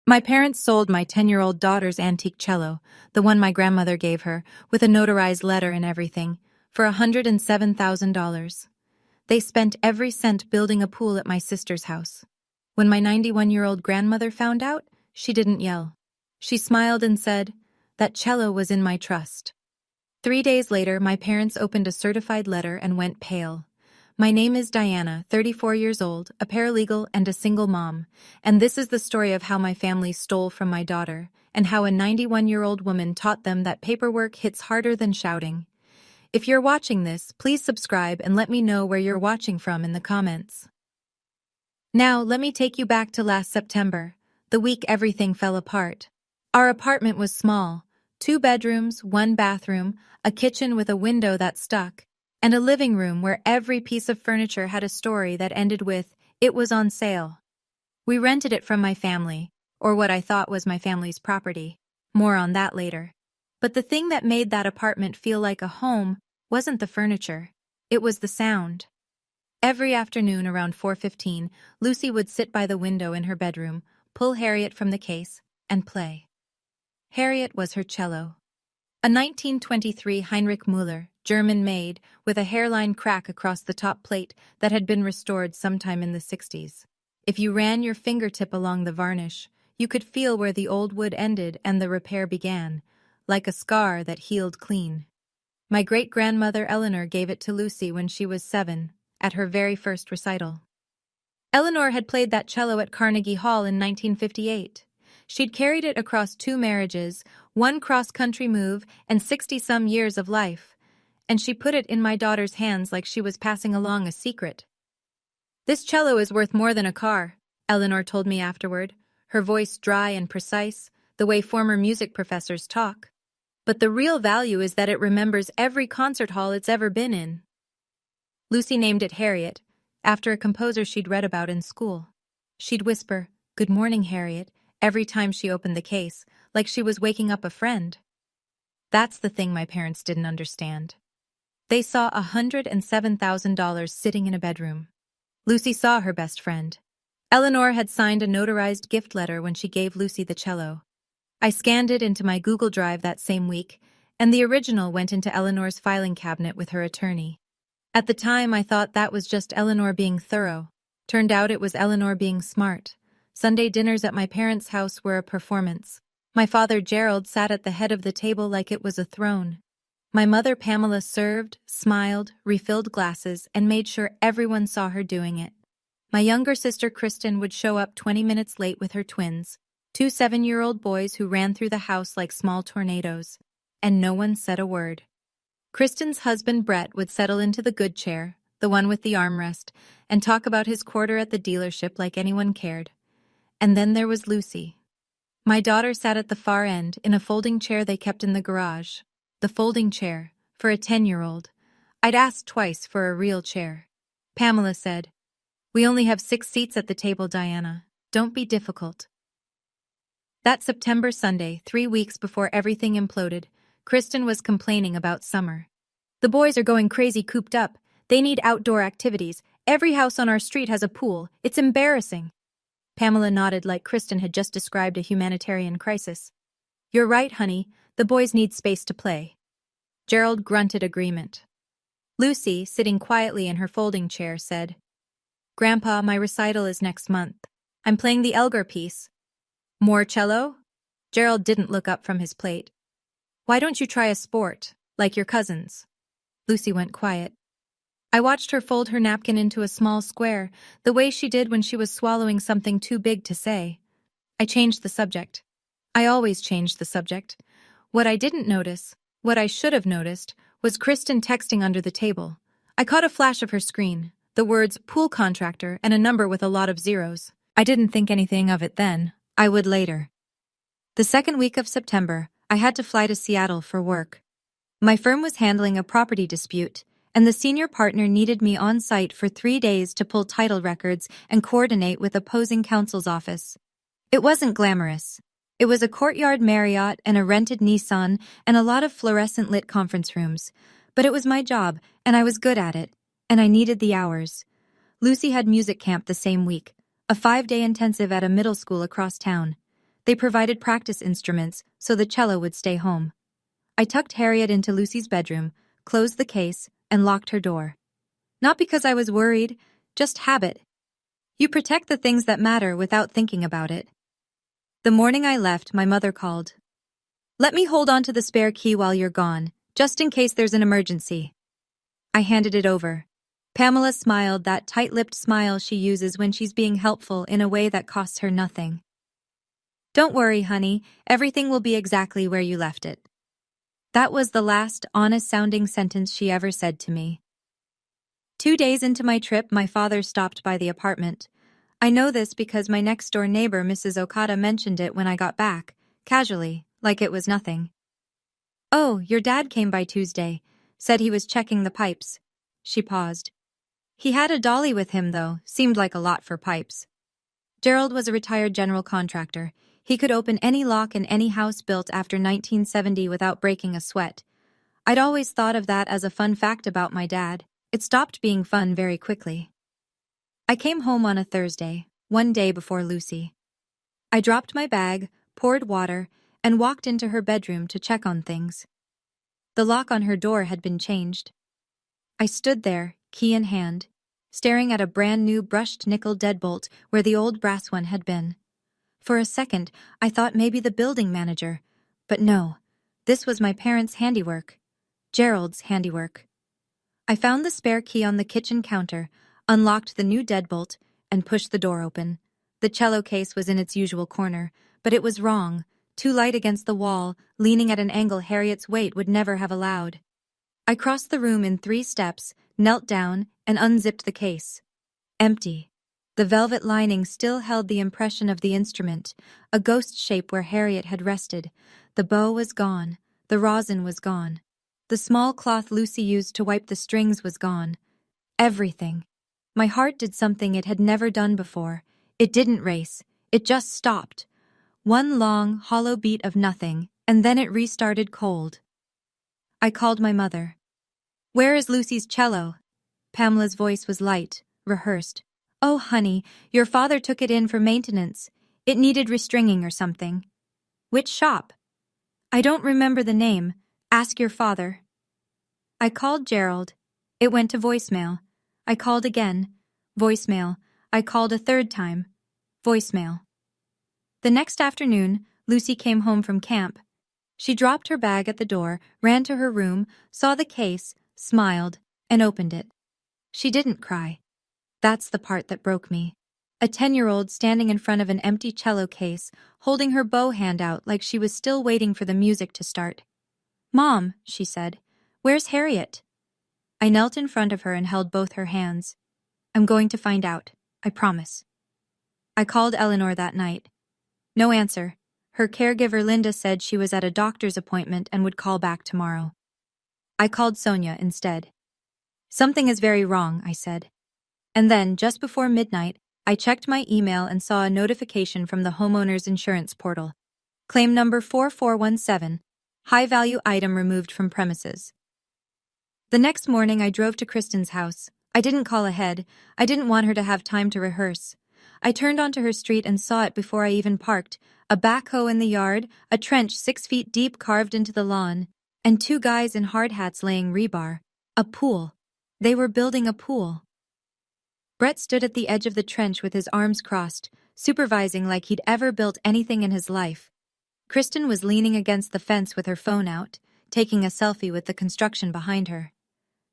My parents sold my 10-year-old daughter's antique cello, the one my grandmother gave her, with a notarized letter and everything, for $107,000. They spent every cent building a pool at my sister's house. When my 91-year-old grandmother found out, she didn't yell. She smiled and said, "That cello was in my trust." 3 days later, my parents opened a certified letter and went pale. My name is Diana, 34 years old, a paralegal and a single mom, and this is the story of how my family stole from my daughter, and how a 91-year-old woman taught them that paperwork hits harder than shouting. If you're watching this, please subscribe and let me know where you're watching from in the comments. Now, let me take you back to last September, the week everything fell apart. Our apartment was small, 2 bedrooms, 1 bathroom, a kitchen with a window that stuck, and a living room where every piece of furniture had a story that ended with, "It was on sale." We rented it from my family, or what I thought was my family's property. More on that later. But the thing that made that apartment feel like a home wasn't the furniture. It was the sound. Every afternoon around 4:15, Lucy would sit by the window in her bedroom, pull Harriet from the case, and play. Harriet was her cello. A 1923 Heinrich Müller, German-made, with a hairline crack across the top plate that had been restored sometime in the 60s. If you ran your fingertip along the varnish, you could feel where the old wood ended and the repair began, like a scar that healed clean. My great-grandmother Eleanor gave it to Lucy when she was 7, at her very first recital. Eleanor had played that cello at Carnegie Hall in 1958. She'd carried it across 2 marriages, 1 cross-country move, and 60-some years of life, and she put it in my daughter's hands like she was passing along a secret. "This cello is worth more than a car," Eleanor told me afterward, her voice dry and precise, the way former music professors talk. "But the real value is that it remembers every concert hall it's ever been in." Lucy named it Harriet, after a composer she'd read about in school. She'd whisper, "Good morning, Harriet," every time she opened the case, like she was waking up a friend. That's the thing my parents didn't understand. They saw $107,000 sitting in a bedroom. Lucy saw her best friend. Eleanor had signed a notarized gift letter when she gave Lucy the cello. I scanned it into my Google Drive that same week, and the original went into Eleanor's filing cabinet with her attorney. At the time, I thought that was just Eleanor being thorough. Turned out it was Eleanor being smart. Sunday dinners at my parents' house were a performance. My father Gerald sat at the head of the table like it was a throne. My mother Pamela served, smiled, refilled glasses, and made sure everyone saw her doing it. My younger sister Kristen would show up 20 minutes late with her twins, 2 7-year-old boys who ran through the house like small tornadoes, and no one said a word. Kristen's husband Brett would settle into the good chair, the one with the armrest, and talk about his quarter at the dealership like anyone cared. And then there was Lucy. My daughter sat at the far end in a folding chair they kept in the garage. The folding chair, for a 10-year-old. I'd asked twice for a real chair. Pamela said, "We only have 6 seats at the table, Diana. Don't be difficult." That September Sunday, 3 weeks before everything imploded, Kristen was complaining about summer. "The boys are going crazy cooped up. They need outdoor activities. Every house on our street has a pool. It's embarrassing." Pamela nodded like Kristen had just described a humanitarian crisis. "You're right, honey. The boys need space to play." Gerald grunted agreement. Lucy, sitting quietly in her folding chair, said, "Grandpa, my recital is next month. I'm playing the Elgar piece." "More cello?" Gerald didn't look up from his plate. "Why don't you try a sport, like your cousins?" Lucy went quiet. I watched her fold her napkin into a small square, the way she did when she was swallowing something too big to say. I changed the subject. I always changed the subject. What I didn't notice, what I should have noticed, was Kristen texting under the table. I caught a flash of her screen, the words "pool contractor" and a number with a lot of zeros. I didn't think anything of it then. I would later. The second week of September, I had to fly to Seattle for work. My firm was handling a property dispute, and the senior partner needed me on site for 3 days to pull title records and coordinate with opposing counsel's office. It wasn't glamorous. It was a courtyard Marriott and a rented Nissan and a lot of fluorescent-lit conference rooms. But it was my job, and I was good at it, and I needed the hours. Lucy had music camp the same week, a 5-day intensive at a middle school across town. They provided practice instruments so the cello would stay home. I tucked Harriet into Lucy's bedroom, closed the case, and locked her door. Not because I was worried, just habit. You protect the things that matter without thinking about it. The morning I left, my mother called. "Let me hold on to the spare key while you're gone, just in case there's an emergency." I handed it over. Pamela smiled, that tight-lipped smile she uses when she's being helpful in a way that costs her nothing. "Don't worry, honey, everything will be exactly where you left it." That was the last honest-sounding sentence she ever said to me. 2 days into my trip, my father stopped by the apartment. I know this because my next-door neighbor, Mrs. Okada, mentioned it when I got back, casually, like it was nothing. "Oh, your dad came by Tuesday, said he was checking the pipes." She paused. "He had a dolly with him, though, seemed like a lot for pipes." Gerald was a retired general contractor. He could open any lock in any house built after 1970 without breaking a sweat. I'd always thought of that as a fun fact about my dad. It stopped being fun very quickly. I came home on a Thursday, one day before Lucy. I dropped my bag, poured water, and walked into her bedroom to check on things. The lock on her door had been changed. I stood there, key in hand, staring at a brand-new brushed nickel deadbolt where the old brass one had been. For a second, I thought maybe the building manager, but no, this was my parents' handiwork, Gerald's handiwork. I found the spare key on the kitchen counter, unlocked the new deadbolt, and pushed the door open. The cello case was in its usual corner, but it was wrong, too light against the wall, leaning at an angle Harriet's weight would never have allowed. I crossed the room in 3 steps, knelt down, and unzipped the case. Empty. The velvet lining still held the impression of the instrument, a ghost shape where Harriet had rested. The bow was gone. The rosin was gone. The small cloth Lucy used to wipe the strings was gone. Everything. My heart did something it had never done before. It didn't race. It just stopped. One long, hollow beat of nothing, and then it restarted cold. I called my mother. "Where is Lucy's cello?" Pamela's voice was light, rehearsed. "Oh, honey, your father took it in for maintenance. It needed restringing or something." "Which shop?" "I don't remember the name. Ask your father." I called Gerald. It went to voicemail. I called again. Voicemail. I called a 3rd time. Voicemail. The next afternoon, Lucy came home from camp. She dropped her bag at the door, ran to her room, saw the case, smiled, and opened it. She didn't cry. That's the part that broke me. A 10-year-old standing in front of an empty cello case, holding her bow hand out like she was still waiting for the music to start. "Mom," she said, "where's Harriet?" I knelt in front of her and held both her hands. "I'm going to find out, I promise." I called Eleanor that night. No answer. Her caregiver Linda said she was at a doctor's appointment and would call back tomorrow. I called Sonia instead. "Something is very wrong," I said. And then, just before midnight, I checked my email and saw a notification from the homeowner's insurance portal. Claim number 4417. High-value item removed from premises. The next morning, I drove to Kristen's house. I didn't call ahead. I didn't want her to have time to rehearse. I turned onto her street and saw it before I even parked. A backhoe in the yard, a trench 6 feet deep carved into the lawn, and 2 guys in hard hats laying rebar. A pool. They were building a pool. Brett stood at the edge of the trench with his arms crossed, supervising like he'd ever built anything in his life. Kristen was leaning against the fence with her phone out, taking a selfie with the construction behind her.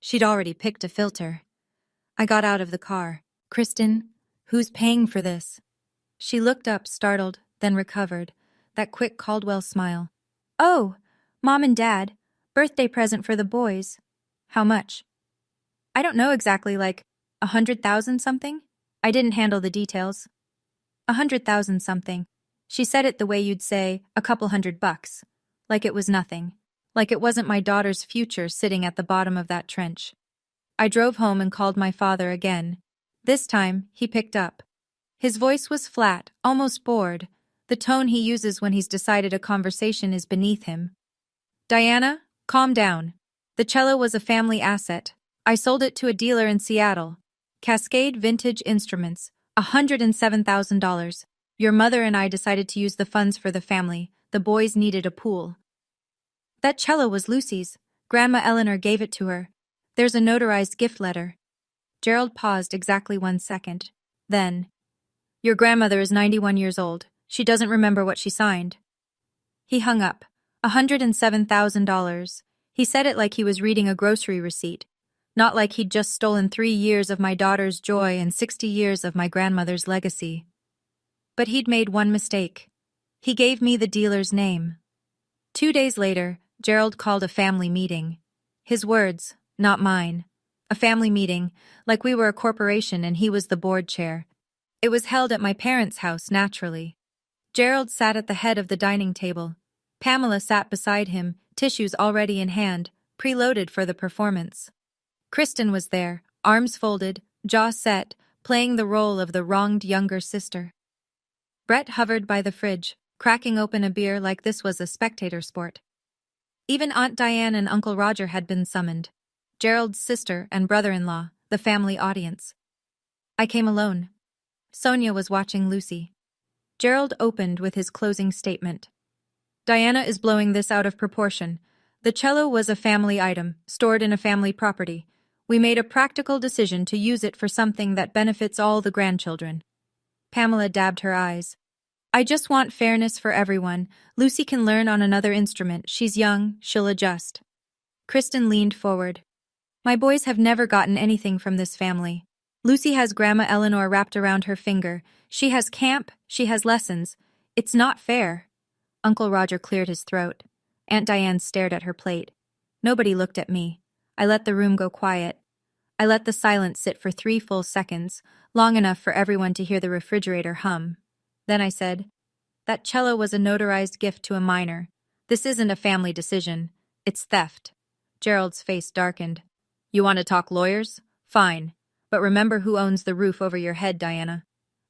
She'd already picked a filter. I got out of the car. "Kristen, who's paying for this?" She looked up, startled, then recovered. That quick Caldwell smile. "Oh, Mom and Dad. Birthday present for the boys." "How much?" "I don't know exactly, like 100,000 something?" I didn't handle the details. 100,000 something. She said it the way you'd say a couple $100, like it was nothing, like it wasn't my daughter's future sitting at the bottom of that trench. I drove home and called my father again. This time, he picked up. His voice was flat, almost bored, the tone he uses when he's decided a conversation is beneath him. "Diana, calm down. The cello was a family asset. I sold it to a dealer in Seattle. Cascade Vintage Instruments, $107,000. Your mother and I decided to use the funds for the family. The boys needed a pool. That cello was Lucy's. Grandma Eleanor gave it to her. There's a notarized gift letter. Gerald paused exactly 1 second. Then, your grandmother is 91 years old. She doesn't remember what she signed. He hung up. $107,000. He said it like he was reading a grocery receipt, not like he'd just stolen 3 years of my daughter's joy and 60 years of my grandmother's legacy. But he'd made one mistake. He gave me the dealer's name. 2 days later, Gerald called a family meeting. His words, not mine. A family meeting, like we were a corporation and he was the board chair. It was held at my parents' house, naturally. Gerald sat at the head of the dining table. Pamela sat beside him, tissues already in hand, preloaded for the performance. Kristen was there, arms folded, jaw set, playing the role of the wronged younger sister. Brett hovered by the fridge, cracking open a beer like this was a spectator sport. Even Aunt Diane and Uncle Roger had been summoned. Gerald's sister and brother-in-law, the family audience. I came alone. Sonia was watching Lucy. Gerald opened with his closing statement. Diana is blowing this out of proportion. The cello was a family item, stored in a family property. We made a practical decision to use it for something that benefits all the grandchildren. Pamela dabbed her eyes. I just want fairness for everyone. Lucy can learn on another instrument. She's young, she'll adjust. Kristen leaned forward. My boys have never gotten anything from this family. Lucy has Grandma Eleanor wrapped around her finger. She has camp, she has lessons. It's not fair. Uncle Roger cleared his throat. Aunt Diane stared at her plate. Nobody looked at me. I let the room go quiet. I let the silence sit for 3 full seconds, long enough for everyone to hear the refrigerator hum. Then I said, that cello was a notarized gift to a minor. This isn't a family decision. It's theft. Gerald's face darkened. You want to talk lawyers? Fine. But remember who owns the roof over your head, Diana.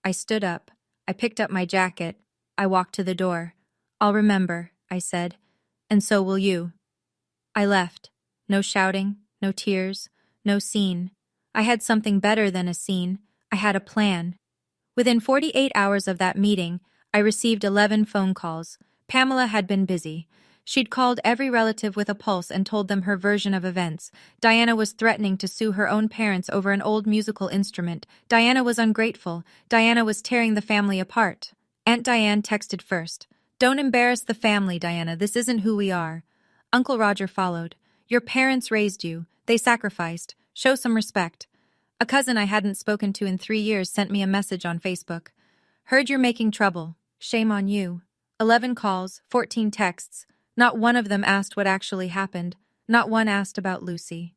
I stood up. I picked up my jacket. I walked to the door. I'll remember, I said. And so will you. I left. No shouting, no tears, no scene. I had something better than a scene. I had a plan. Within 48 hours of that meeting, I received 11 phone calls. Pamela had been busy. She'd called every relative with a pulse and told them her version of events. Diana was threatening to sue her own parents over an old musical instrument. Diana was ungrateful. Diana was tearing the family apart. Aunt Diane texted first. Don't embarrass the family, Diana. This isn't who we are. Uncle Roger followed. Your parents raised you. They sacrificed. Show some respect. A cousin I hadn't spoken to in 3 years sent me a message on Facebook. Heard you're making trouble. Shame on you. 11 calls, 14 texts. Not one of them asked what actually happened. Not one asked about Lucy.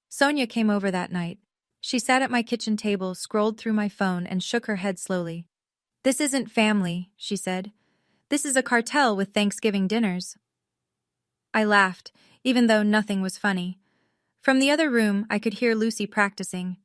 Sonia came over that night. She sat at my kitchen table, scrolled through my phone, and shook her head slowly. This isn't family, she said. This is a cartel with Thanksgiving dinners. I laughed, even though nothing was funny. From the other room, I could hear Lucy practicing.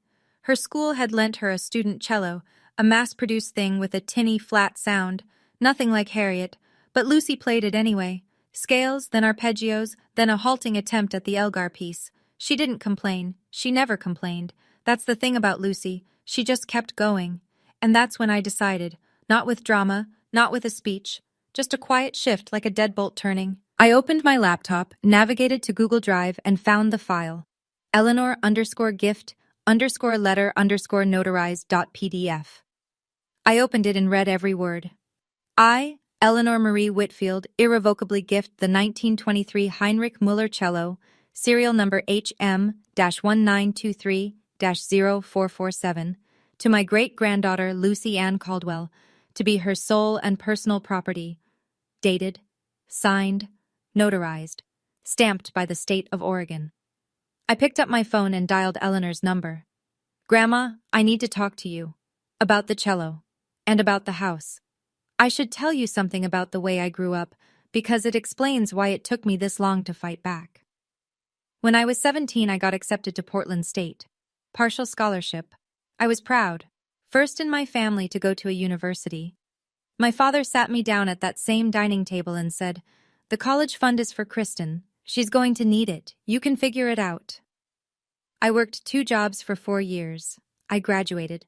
Her school had lent her a student cello, a mass-produced thing with a tinny, flat sound, nothing like Harriet, but Lucy played it anyway. Scales, then arpeggios, then a halting attempt at the Elgar piece. She didn't complain. She never complained. That's the thing about Lucy. She just kept going. And that's when I decided, not with drama, not with a speech, just a quiet shift like a deadbolt turning. I opened my laptop, navigated to Google Drive, and found the file. Eleanor_gift_letter_notarized.pdf. I opened it and read every word. I, Eleanor Marie Whitfield, irrevocably gift the 1923 Heinrich Müller cello, serial number HM-1923-0447, to my great-granddaughter Lucy Ann Caldwell, to be her sole and personal property, dated, signed, notarized, stamped by the state of Oregon. I picked up my phone and dialed Eleanor's number. Grandma, I need to talk to you. About the cello. And about the house. I should tell you something about the way I grew up, because it explains why it took me this long to fight back. When I was 17, I got accepted to Portland State. Partial scholarship. I was proud. First in my family to go to a university. My father sat me down at that same dining table and said, the college fund is for Kristen. She's going to need it. You can figure it out. I worked 2 jobs for 4 years. I graduated.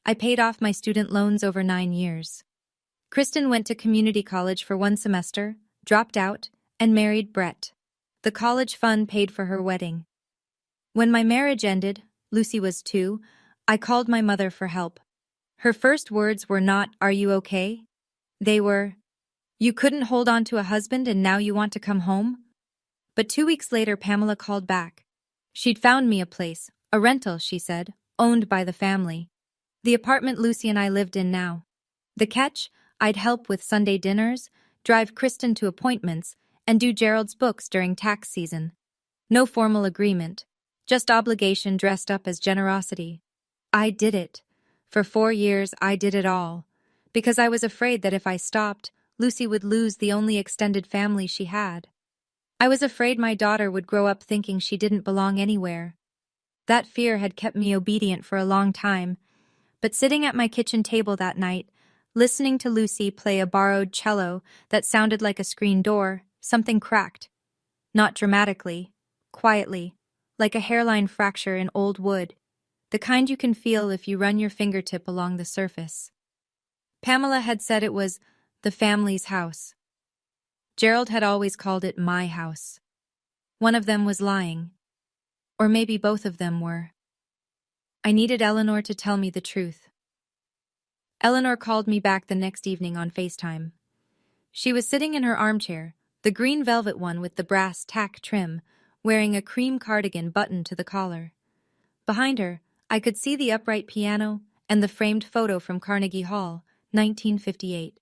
I paid off my student loans over 9 years. Kristen went to community college for 1 semester, dropped out, and married Brett. The college fund paid for her wedding. When my marriage ended, Lucy was 2, I called my mother for help. Her first words were not, "Are you okay?" They were, "You couldn't hold on to a husband and now you want to come home?" But 2 weeks later, Pamela called back. She'd found me a place, a rental, she said, owned by the family. The apartment Lucy and I lived in now. The catch? I'd help with Sunday dinners, drive Kristen to appointments, and do Gerald's books during tax season. No formal agreement, just obligation dressed up as generosity. I did it. For 4 years, I did it all. Because I was afraid that if I stopped, Lucy would lose the only extended family she had. I was afraid my daughter would grow up thinking she didn't belong anywhere. That fear had kept me obedient for a long time, but sitting at my kitchen table that night, listening to Lucy play a borrowed cello that sounded like a screen door, something cracked. Not dramatically, quietly, like a hairline fracture in old wood, the kind you can feel if you run your fingertip along the surface. Pamela had said it was the family's house. Gerald had always called it my house. One of them was lying. Or maybe both of them were. I needed Eleanor to tell me the truth. Eleanor called me back the next evening on FaceTime. She was sitting in her armchair, the green velvet one with the brass tack trim, wearing a cream cardigan buttoned to the collar. Behind her, I could see the upright piano and the framed photo from Carnegie Hall, 1958.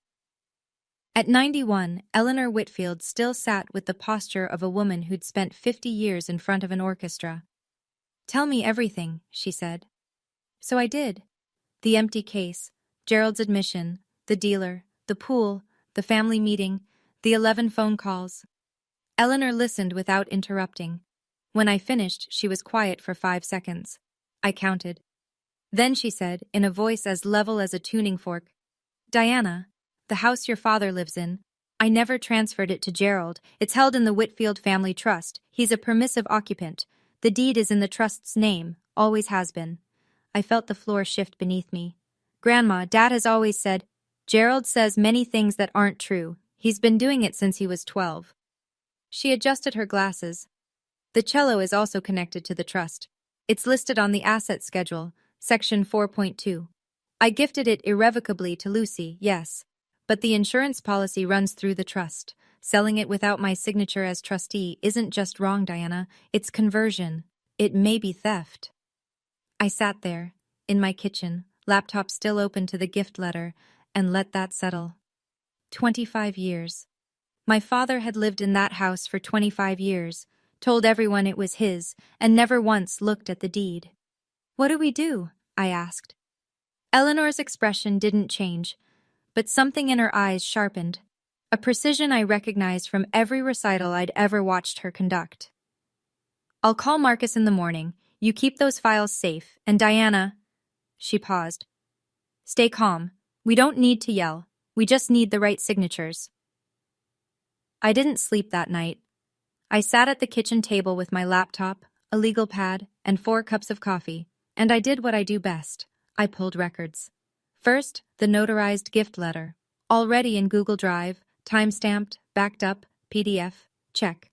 At 91, Eleanor Whitfield still sat with the posture of a woman who'd spent 50 years in front of an orchestra. "Tell me everything," she said. So I did. The empty case, Gerald's admission, the dealer, the pool, the family meeting, the 11 phone calls. Eleanor listened without interrupting. When I finished, she was quiet for 5 seconds. I counted. Then she said, in a voice as level as a tuning fork, "Diana, the house your father lives in, I never transferred it to Gerald. It's held in the Whitfield family trust. He's a permissive occupant. The deed is in the trust's name, always has been." I felt the floor shift beneath me. "Grandma, Dad has always said, Gerald says many things that aren't true. He's been doing it since he was 12. She adjusted her glasses. "The cello is also connected to the trust. It's listed on the asset schedule, section 4.2. I gifted it irrevocably to Lucy, yes. But the insurance policy runs through the trust. Selling it without my signature as trustee isn't just wrong, Diana. It's conversion. It may be theft." I sat there, in my kitchen, laptop still open to the gift letter, and let that settle. 25 years. My father had lived in that house for 25 years, told everyone it was his, and never once looked at the deed. "What do we do?" I asked. Eleanor's expression didn't change, but something in her eyes sharpened, a precision I recognized from every recital I'd ever watched her conduct. "I'll call Marcus in the morning. You keep those files safe, and Diana..." She paused. "Stay calm. We don't need to yell. We just need the right signatures." I didn't sleep that night. I sat at the kitchen table with my laptop, a legal pad, and 4 cups of coffee, and I did what I do best. I pulled records. First, the notarized gift letter. Already in Google Drive, time-stamped, backed up, PDF, check.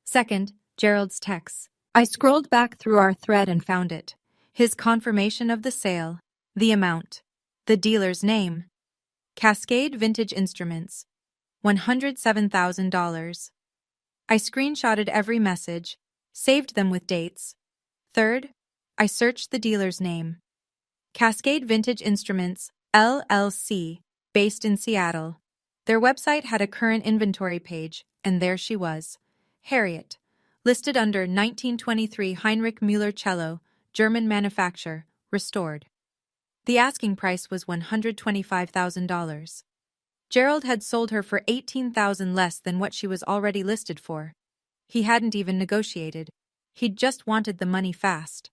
Second, Gerald's texts. I scrolled back through our thread and found it. His confirmation of the sale, the amount, the dealer's name. Cascade Vintage Instruments, $107,000. I screenshotted every message, saved them with dates. Third, I searched the dealer's name. Cascade Vintage Instruments, LLC, based in Seattle. Their website had a current inventory page, and there she was. Harriet, listed under 1923 Heinrich Müller cello, German manufacture, restored. The asking price was $125,000. Gerald had sold her for $18,000 less than what she was already listed for. He hadn't even negotiated. He'd just wanted the money fast.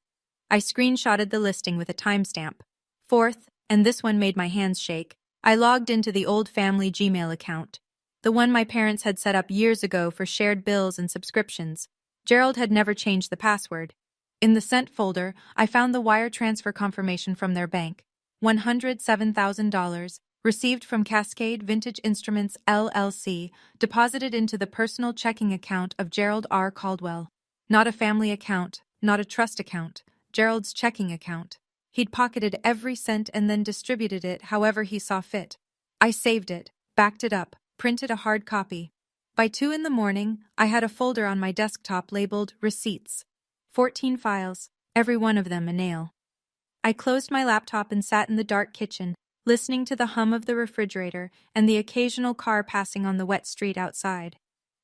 I screenshotted the listing with a timestamp. Fourth, and this one made my hands shake, I logged into the old family Gmail account, the one my parents had set up years ago for shared bills and subscriptions. Gerald had never changed the password. In the sent folder, I found the wire transfer confirmation from their bank. $107,000, Received from Cascade Vintage Instruments LLC, deposited into the personal checking account of Gerald R. Caldwell. Not a family account, not a trust account, Gerald's checking account. He'd pocketed every cent and then distributed it however he saw fit. I saved it, backed it up, printed a hard copy. By 2 in the morning, I had a folder on my desktop labeled Receipts. 14 files, every one of them a nail. I closed my laptop and sat in the dark kitchen, listening to the hum of the refrigerator and the occasional car passing on the wet street outside.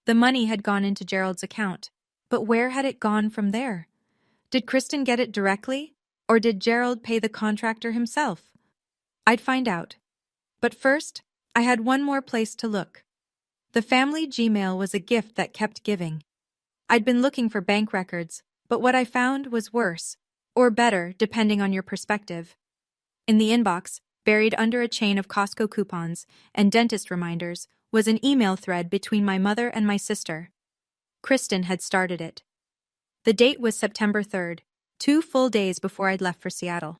The money had gone into Gerald's account, but where had it gone from there? Did Kristen get it directly, or did Gerald pay the contractor himself? I'd find out. But first, I had one more place to look. The family Gmail was a gift that kept giving. I'd been looking for bank records, but what I found was worse, or better, depending on your perspective. In the inbox, buried under a chain of Costco coupons and dentist reminders, was an email thread between my mother and my sister. Kristen had started it. The date was September 3rd, 2 full days before I'd left for Seattle.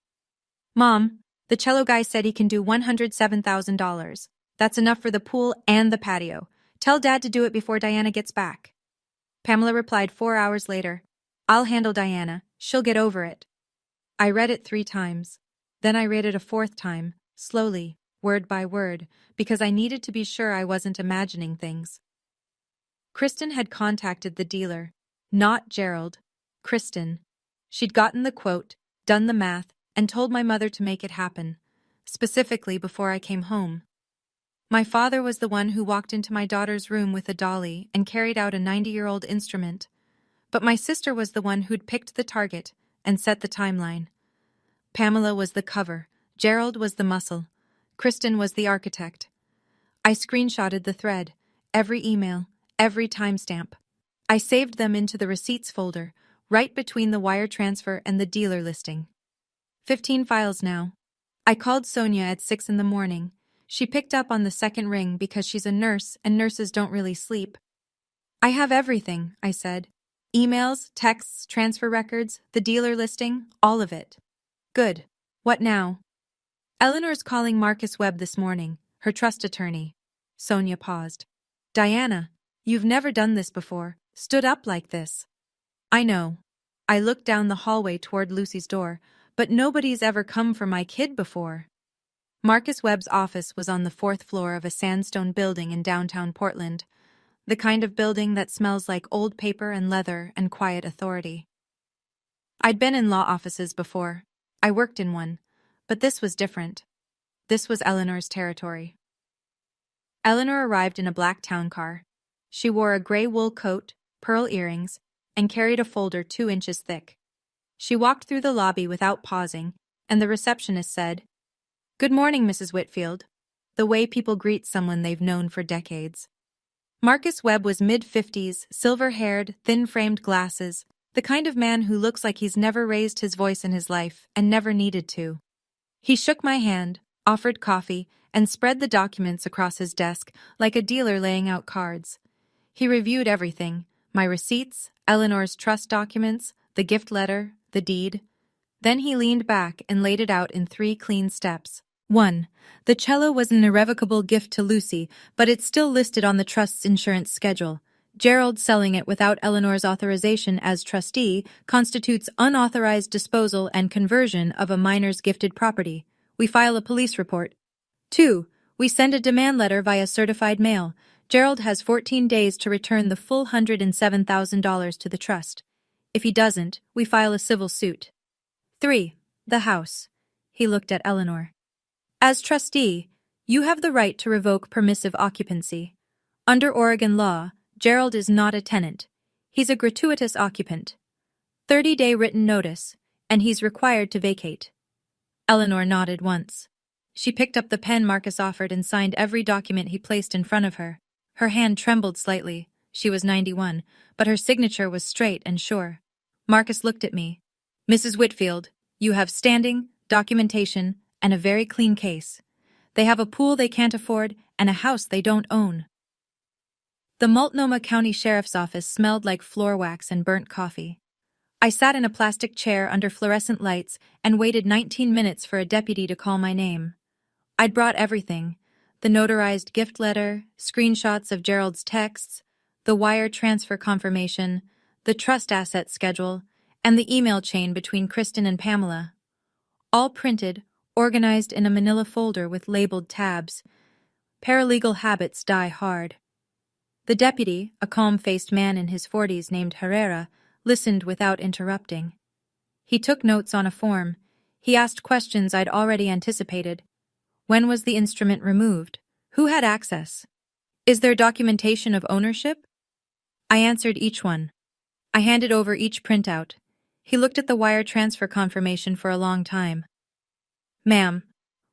Mom, the cello guy said he can do $107,000. That's enough for the pool and the patio. Tell Dad to do it before Diana gets back. Pamela replied 4 hours later, I'll handle Diana, she'll get over it. I read it 3 times. Then I read it a 4th time, slowly, word by word, because I needed to be sure I wasn't imagining things. Kristen had contacted the dealer, not Gerald. Kristen. She'd gotten the quote, done the math, and told my mother to make it happen, specifically before I came home. My father was the one who walked into my daughter's room with a dolly and carried out a 90-year-old instrument, but my sister was the one who'd picked the target and set the timeline. Pamela was the cover, Gerald was the muscle, Kristen was the architect. I screenshotted the thread, every email, every timestamp. I saved them into the receipts folder, right between the wire transfer and the dealer listing. 15 files now. I called Sonia at 6 in the morning. She picked up on the second ring because she's a nurse and nurses don't really sleep. I have everything, I said. Emails, texts, transfer records, the dealer listing, all of it. Good. What now? Eleanor's calling Marcus Webb this morning, her trust attorney. Sonia paused. Diana, you've never done this before, stood up like this. I know. I looked down the hallway toward Lucy's door, but nobody's ever come for my kid before. Marcus Webb's office was on the 4th floor of a sandstone building in downtown Portland, the kind of building that smells like old paper and leather and quiet authority. I'd been in law offices before. I worked in one, but this was different. This was Eleanor's territory. Eleanor arrived in a black town car. She wore a gray wool coat, pearl earrings, and carried a folder 2 inches thick. She walked through the lobby without pausing, and the receptionist said, Good morning, Mrs. Whitfield, the way people greet someone they've known for decades. Marcus Webb was mid-50s, silver-haired, thin-framed glasses, the kind of man who looks like he's never raised his voice in his life and never needed to. He shook my hand, offered coffee, and spread the documents across his desk like a dealer laying out cards. He reviewed everything, my receipts, Eleanor's trust documents, the gift letter, the deed. Then he leaned back and laid it out in 3 clean steps. 1. The cello was an irrevocable gift to Lucy, but it's still listed on the trust's insurance schedule. Gerald selling it without Eleanor's authorization as trustee constitutes unauthorized disposal and conversion of a minor's gifted property. We file a police report. 2. We send a demand letter via certified mail. Gerald has 14 days to return the full $107,000 to the trust. If he doesn't, we file a civil suit. 3. The house. He looked at Eleanor. As trustee, you have the right to revoke permissive occupancy. Under Oregon law, Gerald is not a tenant. He's a gratuitous occupant. 30-day written notice, and he's required to vacate. Eleanor nodded once. She picked up the pen Marcus offered and signed every document he placed in front of her. Her hand trembled slightly. She was 91, but her signature was straight and sure. Marcus looked at me. Mrs. Whitfield, you have standing, documentation, and a very clean case. They have a pool they can't afford and a house they don't own. The Multnomah County Sheriff's Office smelled like floor wax and burnt coffee. I sat in a plastic chair under fluorescent lights and waited 19 minutes for a deputy to call my name. I'd brought everything: the notarized gift letter, screenshots of Gerald's texts, the wire transfer confirmation, the trust asset schedule, and the email chain between Kristen and Pamela. All printed, organized in a manila folder with labeled tabs. Paralegal habits die hard. The deputy, a calm-faced man in his 40s named Herrera, listened without interrupting. He took notes on a form. He asked questions I'd already anticipated. When was the instrument removed? Who had access? Is there documentation of ownership? I answered each one. I handed over each printout. He looked at the wire transfer confirmation for a long time. Ma'am,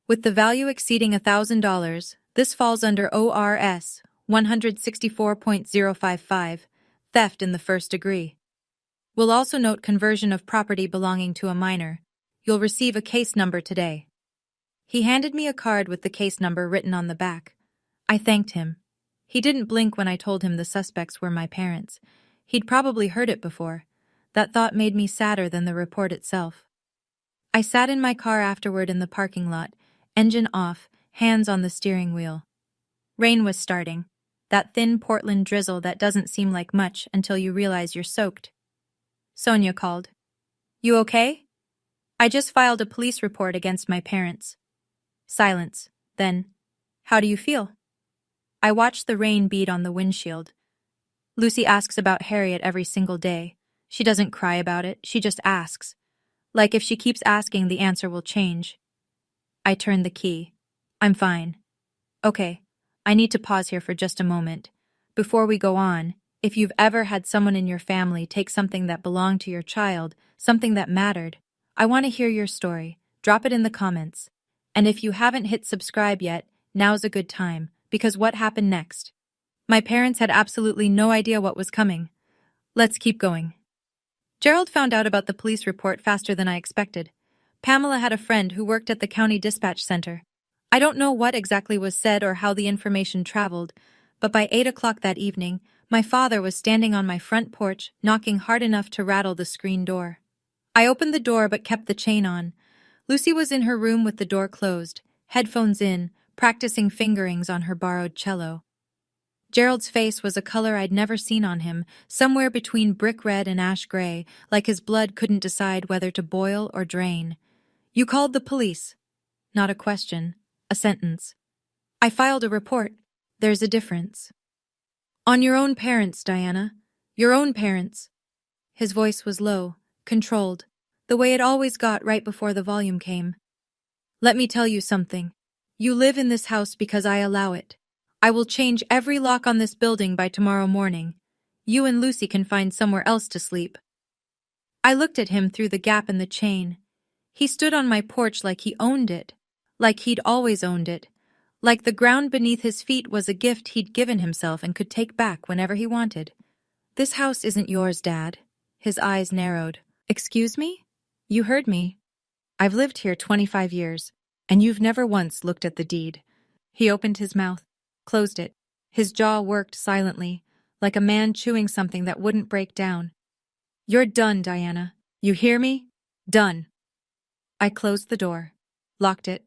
with the value exceeding $1,000, this falls under ORS 164.055, theft in the first degree. We'll also note conversion of property belonging to a minor. You'll receive a case number today. He handed me a card with the case number written on the back. I thanked him. He didn't blink when I told him the suspects were my parents. He'd probably heard it before. That thought made me sadder than the report itself. I sat in my car afterward in the parking lot, engine off, hands on the steering wheel. Rain was starting, that thin Portland drizzle that doesn't seem like much until you realize you're soaked. Sonia called. You okay? I just filed a police report against my parents. Silence. Then, how do you feel? I watched the rain bead on the windshield. Lucy asks about Harriet every single day. She doesn't cry about it, she just asks. Like if she keeps asking, the answer will change. I turned the key. I'm fine. Okay, I need to pause here for just a moment. Before we go on, if you've ever had someone in your family take something that belonged to your child, something that mattered, I want to hear your story. Drop it in the comments. And if you haven't hit subscribe yet, now's a good time, because what happened next? My parents had absolutely no idea what was coming. Let's keep going. Gerald found out about the police report faster than I expected. Pamela had a friend who worked at the county dispatch center. I don't know what exactly was said or how the information traveled, but by 8 o'clock that evening, my father was standing on my front porch, knocking hard enough to rattle the screen door. I opened the door but kept the chain on. Lucy was in her room with the door closed, headphones in, practicing fingerings on her borrowed cello. Gerald's face was a color I'd never seen on him, somewhere between brick red and ash gray, like his blood couldn't decide whether to boil or drain. You called the police. Not a question, a sentence. I filed a report. There's a difference. On your own parents, Diana. Your own parents. His voice was low, controlled, the way it always got right before the volume came. Let me tell you something. You live in this house because I allow it. I will change every lock on this building by tomorrow morning. You and Lucy can find somewhere else to sleep. I looked at him through the gap in the chain. He stood on my porch like he owned it, like he'd always owned it, like the ground beneath his feet was a gift he'd given himself and could take back whenever he wanted. This house isn't yours, Dad. His eyes narrowed. Excuse me? You heard me. I've lived here 25 years, and you've never once looked at the deed. He opened his mouth, closed it. His jaw worked silently, like a man chewing something that wouldn't break down. You're done, Diana. You hear me? Done. I closed the door, locked it,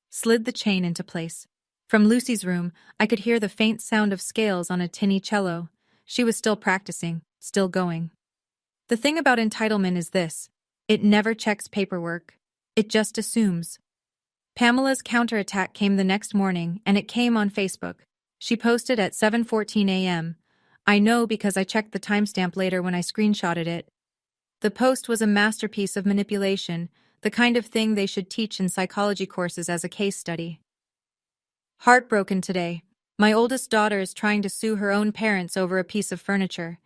slid the chain into place. From Lucy's room, I could hear the faint sound of scales on a tinny cello. She was still practicing, still going. The thing about entitlement is this: it never checks paperwork. It just assumes. Pamela's counterattack came the next morning, and it came on Facebook. She posted at 7:14 a.m. I know because I checked the timestamp later when I screenshotted it. The post was a masterpiece of manipulation, the kind of thing they should teach in psychology courses as a case study. Heartbroken today. My oldest daughter is trying to sue her own parents over a piece of furniture.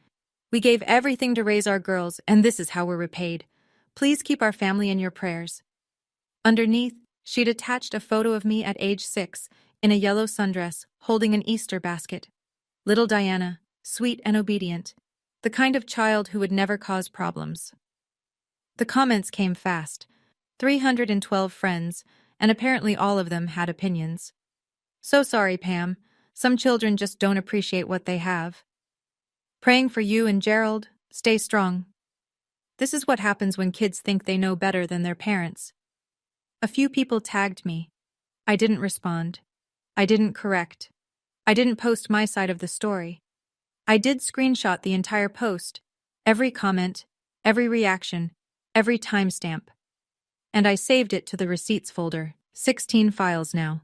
We gave everything to raise our girls, and this is how we're repaid. Please keep our family in your prayers. Underneath, she'd attached a photo of me at age 6, in a yellow sundress, holding an Easter basket. Little Diana, sweet and obedient, the kind of child who would never cause problems. The comments came fast. 312 friends, and apparently all of them had opinions. So sorry, Pam. Some children just don't appreciate what they have. Praying for you and Gerald. Stay strong. This is what happens when kids think they know better than their parents. A few people tagged me. I didn't respond. I didn't correct. I didn't post my side of the story. I did screenshot the entire post, every comment, every reaction, every timestamp. And I saved it to the receipts folder, 16 files now.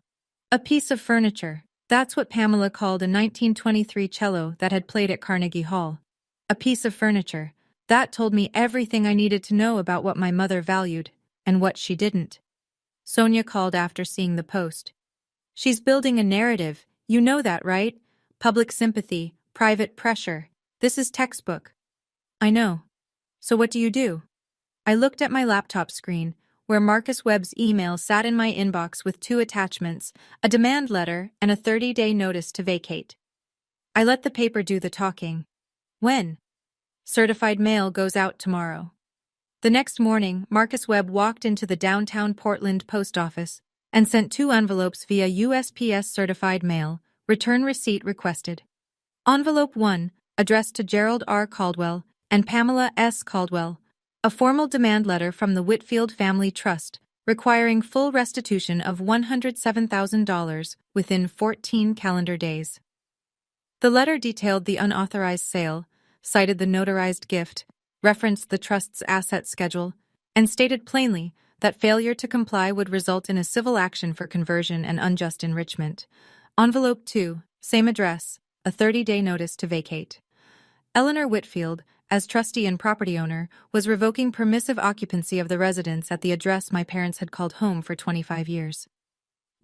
A piece of furniture. That's what Pamela called a 1923 cello that had played at Carnegie Hall. A piece of furniture. That told me everything I needed to know about what my mother valued, and what she didn't. Sonia called after seeing the post. She's building a narrative, you know that, right? Public sympathy, private pressure. This is textbook. I know. So what do you do? I looked at my laptop screen, where Marcus Webb's email sat in my inbox with 2 attachments, a demand letter and a 30-day notice to vacate. I let the paper do the talking. When? Certified mail goes out tomorrow. The next morning, Marcus Webb walked into the downtown Portland post office and sent 2 envelopes via USPS certified mail, return receipt requested. Envelope 1, addressed to Gerald R. Caldwell and Pamela S. Caldwell, a formal demand letter from the Whitfield Family Trust, requiring full restitution of $107,000 within 14 calendar days. The letter detailed the unauthorized sale, cited the notarized gift, referenced the trust's asset schedule, and stated plainly that failure to comply would result in a civil action for conversion and unjust enrichment. Envelope 2, same address, a 30-day notice to vacate. Eleanor Whitfield, as trustee and property owner, was revoking permissive occupancy of the residence at the address my parents had called home for 25 years.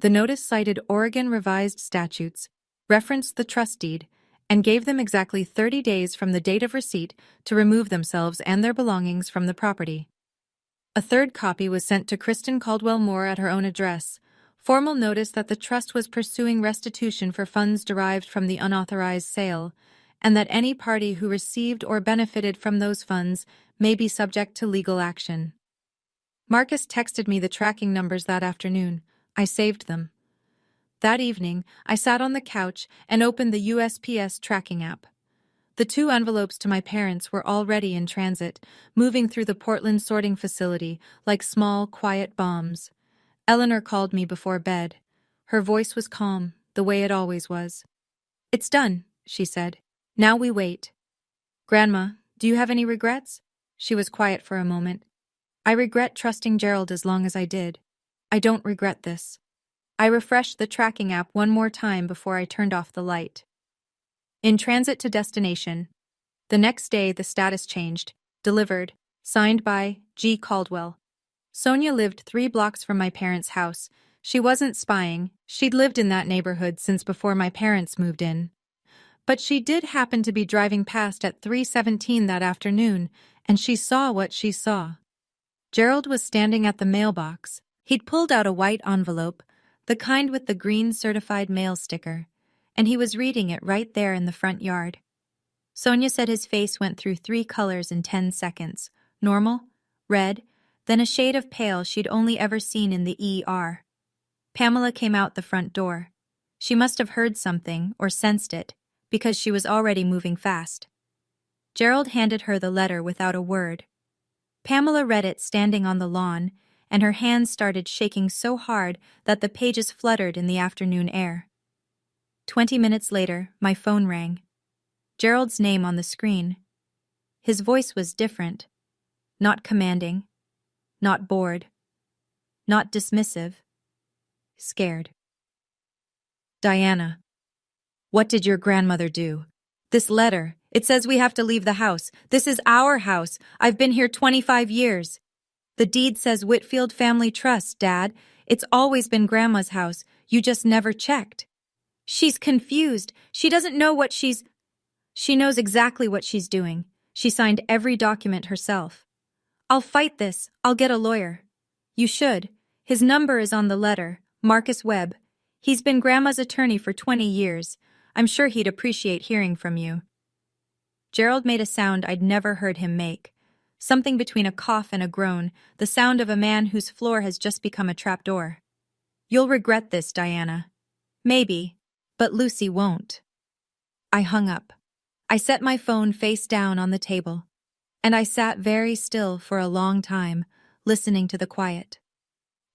The notice cited Oregon revised statutes, referenced the trust deed, and gave them exactly 30 days from the date of receipt to remove themselves and their belongings from the property. A third copy was sent to Kristen Caldwell Moore at her own address, formal notice that the trust was pursuing restitution for funds derived from the unauthorized sale, and that any party who received or benefited from those funds may be subject to legal action. Marcus texted me the tracking numbers that afternoon. I saved them. That evening, I sat on the couch and opened the USPS tracking app. The 2 envelopes to my parents were already in transit, moving through the Portland sorting facility like small, quiet bombs. Eleanor called me before bed. Her voice was calm, the way it always was. "It's done," she said. "Now we wait." "Grandma, do you have any regrets?" She was quiet for a moment. "I regret trusting Gerald as long as I did. I don't regret this." I refreshed the tracking app one more time before I turned off the light. In transit to destination. The next day, the status changed. Delivered. Signed by G. Caldwell. Sonia lived 3 blocks from my parents' house. She wasn't spying. She'd lived in that neighborhood since before my parents moved in. But she did happen to be driving past at 3:17 that afternoon, and she saw what she saw. Gerald was standing at the mailbox. He'd pulled out a white envelope, the kind with the green certified mail sticker, and he was reading it right there in the front yard. Sonia said his face went through 3 colors in 10 seconds. Normal, red, then a shade of pale she'd only ever seen in the ER. Pamela came out the front door. She must have heard something or sensed it, because she was already moving fast. Gerald handed her the letter without a word. Pamela read it standing on the lawn, and her hands started shaking so hard that the pages fluttered in the afternoon air. 20 minutes later, my phone rang. Gerald's name on the screen. His voice was different. Not commanding. Not bored. Not dismissive. Scared. "Diana, what did your grandmother do? This letter, it says we have to leave the house. This is our house. I've been here 25 years. The deed says Whitfield Family Trust, Dad. It's always been Grandma's house. You just never checked." She's confused. She doesn't know what She knows exactly what she's doing. She signed every document herself. "I'll fight this. I'll get a lawyer." "You should. His number is on the letter. Marcus Webb. He's been Grandma's attorney for 20 years. I'm sure he'd appreciate hearing from you." Gerald made a sound I'd never heard him make. Something between a cough and a groan, the sound of a man whose floor has just become a trapdoor. "You'll regret this, Diana." "Maybe, but Lucy won't." I hung up. I set my phone face down on the table, and I sat very still for a long time, listening to the quiet.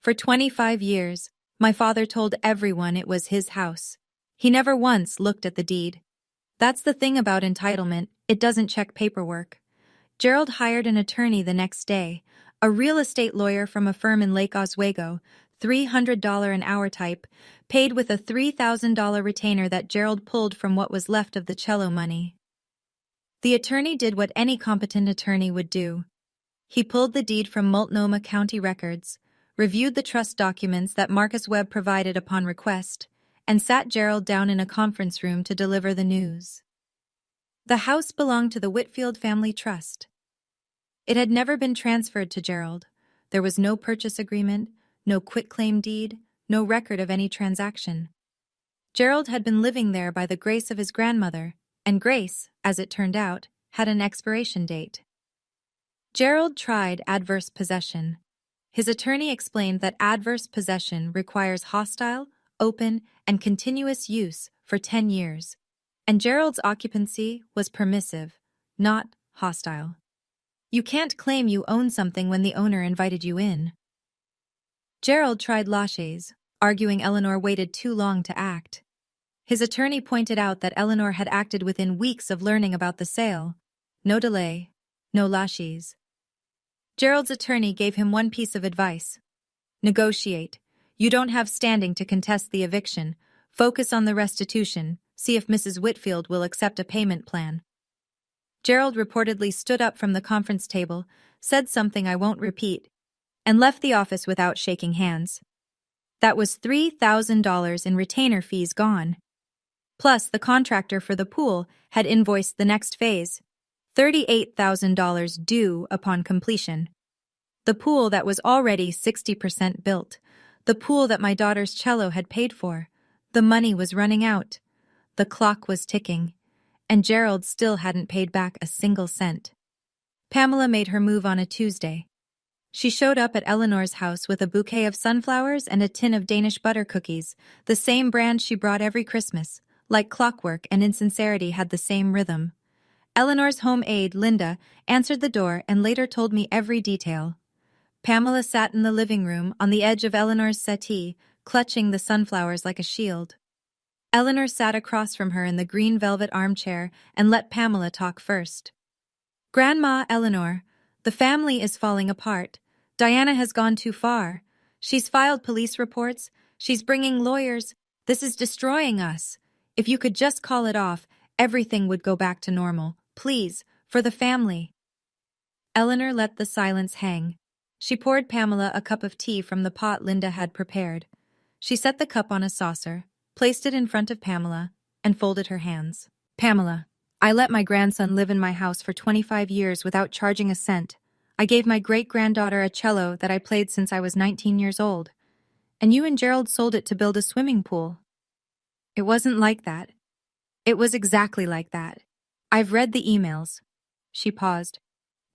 For 25 years, My father told everyone it was his house. He never once looked at the deed. That's the thing about entitlement, it doesn't check paperwork. Gerald hired an attorney the next day, a real estate lawyer from a firm in Lake Oswego, $300 an hour type, paid with a $3,000 retainer that Gerald pulled from what was left of the cello money. The attorney did what any competent attorney would do. He pulled the deed from Multnomah County records, reviewed the trust documents that Marcus Webb provided upon request, and sat Gerald down in a conference room to deliver the news. The house belonged to the Whitfield Family Trust. It had never been transferred to Gerald. There was no purchase agreement, no quitclaim deed, no record of any transaction. Gerald had been living there by the grace of his grandmother, and grace, as it turned out, had an expiration date. Gerald tried adverse possession. His attorney explained that adverse possession requires hostile, open, and continuous use for 10 years, and Gerald's occupancy was permissive, not hostile. You can't claim you own something when the owner invited you in. Gerald tried laches, arguing Eleanor waited too long to act. His attorney pointed out that Eleanor had acted within weeks of learning about the sale. No delay, no laches. Gerald's attorney gave him one piece of advice. Negotiate. You don't have standing to contest the eviction. Focus on the restitution. See if Mrs. Whitfield will accept a payment plan. Gerald reportedly stood up from the conference table, said something I won't repeat, and left the office without shaking hands. That was $3,000 in retainer fees gone. Plus, the contractor for the pool had invoiced the next phase, $38,000 due upon completion. The pool that was already 60% built, the pool that my daughter's cello had paid for, the money was running out. The clock was ticking, and Gerald still hadn't paid back a single cent. Pamela made her move on a Tuesday. She showed up at Eleanor's house with a bouquet of sunflowers and a tin of Danish butter cookies, the same brand she brought every Christmas. Like clockwork, and insincerity had the same rhythm. Eleanor's home aide, Linda, answered the door and later told me every detail. Pamela sat in the living room on the edge of Eleanor's settee, clutching the sunflowers like a shield. Eleanor sat across from her in the green velvet armchair and let Pamela talk first. Grandma Eleanor, the family is falling apart. Diana has gone too far. She's filed police reports. She's bringing lawyers. This is destroying us. If you could just call it off, everything would go back to normal. Please, for the family. Eleanor let the silence hang. She poured Pamela a cup of tea from the pot Linda had prepared. She set the cup on a saucer, placed it in front of Pamela, and folded her hands. Pamela, I let my grandson live in my house for 25 years without charging a cent. I gave my great-granddaughter a cello that I played since I was 19 years old. And you and Gerald sold it to build a swimming pool. It wasn't like that. It was exactly like that. I've read the emails. She paused.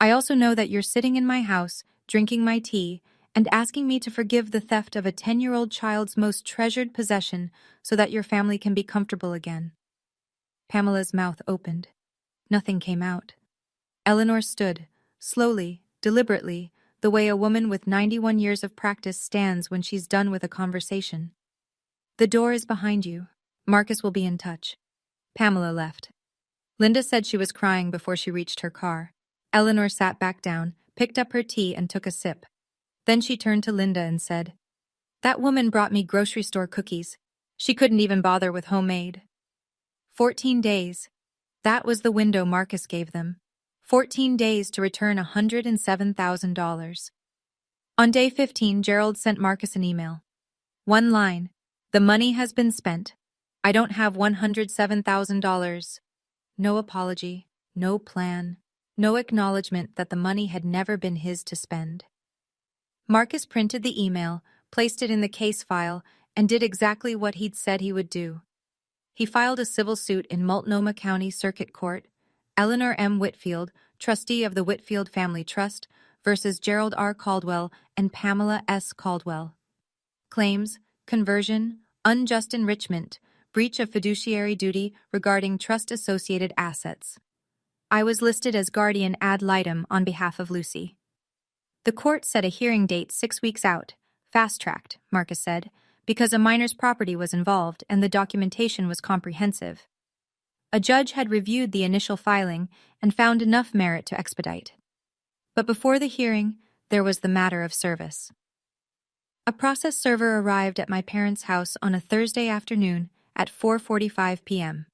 I also know that you're sitting in my house, drinking my tea, and asking me to forgive the theft of a 10-year-old child's most treasured possession so that your family can be comfortable again. Pamela's mouth opened. Nothing came out. Eleanor stood, slowly, deliberately, the way a woman with 91 years of practice stands when she's done with a conversation. The door is behind you. Marcus will be in touch. Pamela left. Linda said she was crying before she reached her car. Eleanor sat back down, picked up her tea, and took a sip. Then she turned to Linda and said, That woman brought me grocery store cookies. She couldn't even bother with homemade. 14 days. That was the window Marcus gave them. 14 days to return $107,000. On day 15, Gerald sent Marcus an email. One line. The money has been spent. I don't have $107,000. No apology, no plan, no acknowledgement that the money had never been his to spend. Marcus printed the email, placed it in the case file, and did exactly what he'd said he would do. He filed a civil suit in Multnomah County Circuit Court, Eleanor M. Whitfield, trustee of the Whitfield Family Trust, versus Gerald R. Caldwell and Pamela S. Caldwell. Claims: conversion, unjust enrichment, breach of fiduciary duty regarding trust-associated assets. I was listed as guardian ad litem on behalf of Lucy. The court set a hearing date 6 weeks out. Fast-tracked, Marcus said. because a minor's property was involved and the documentation was comprehensive. A judge had reviewed the initial filing and found enough merit to expedite. But before the hearing, there was the matter of service. A process server arrived at my parents' house on a Thursday afternoon at 4:45 p.m.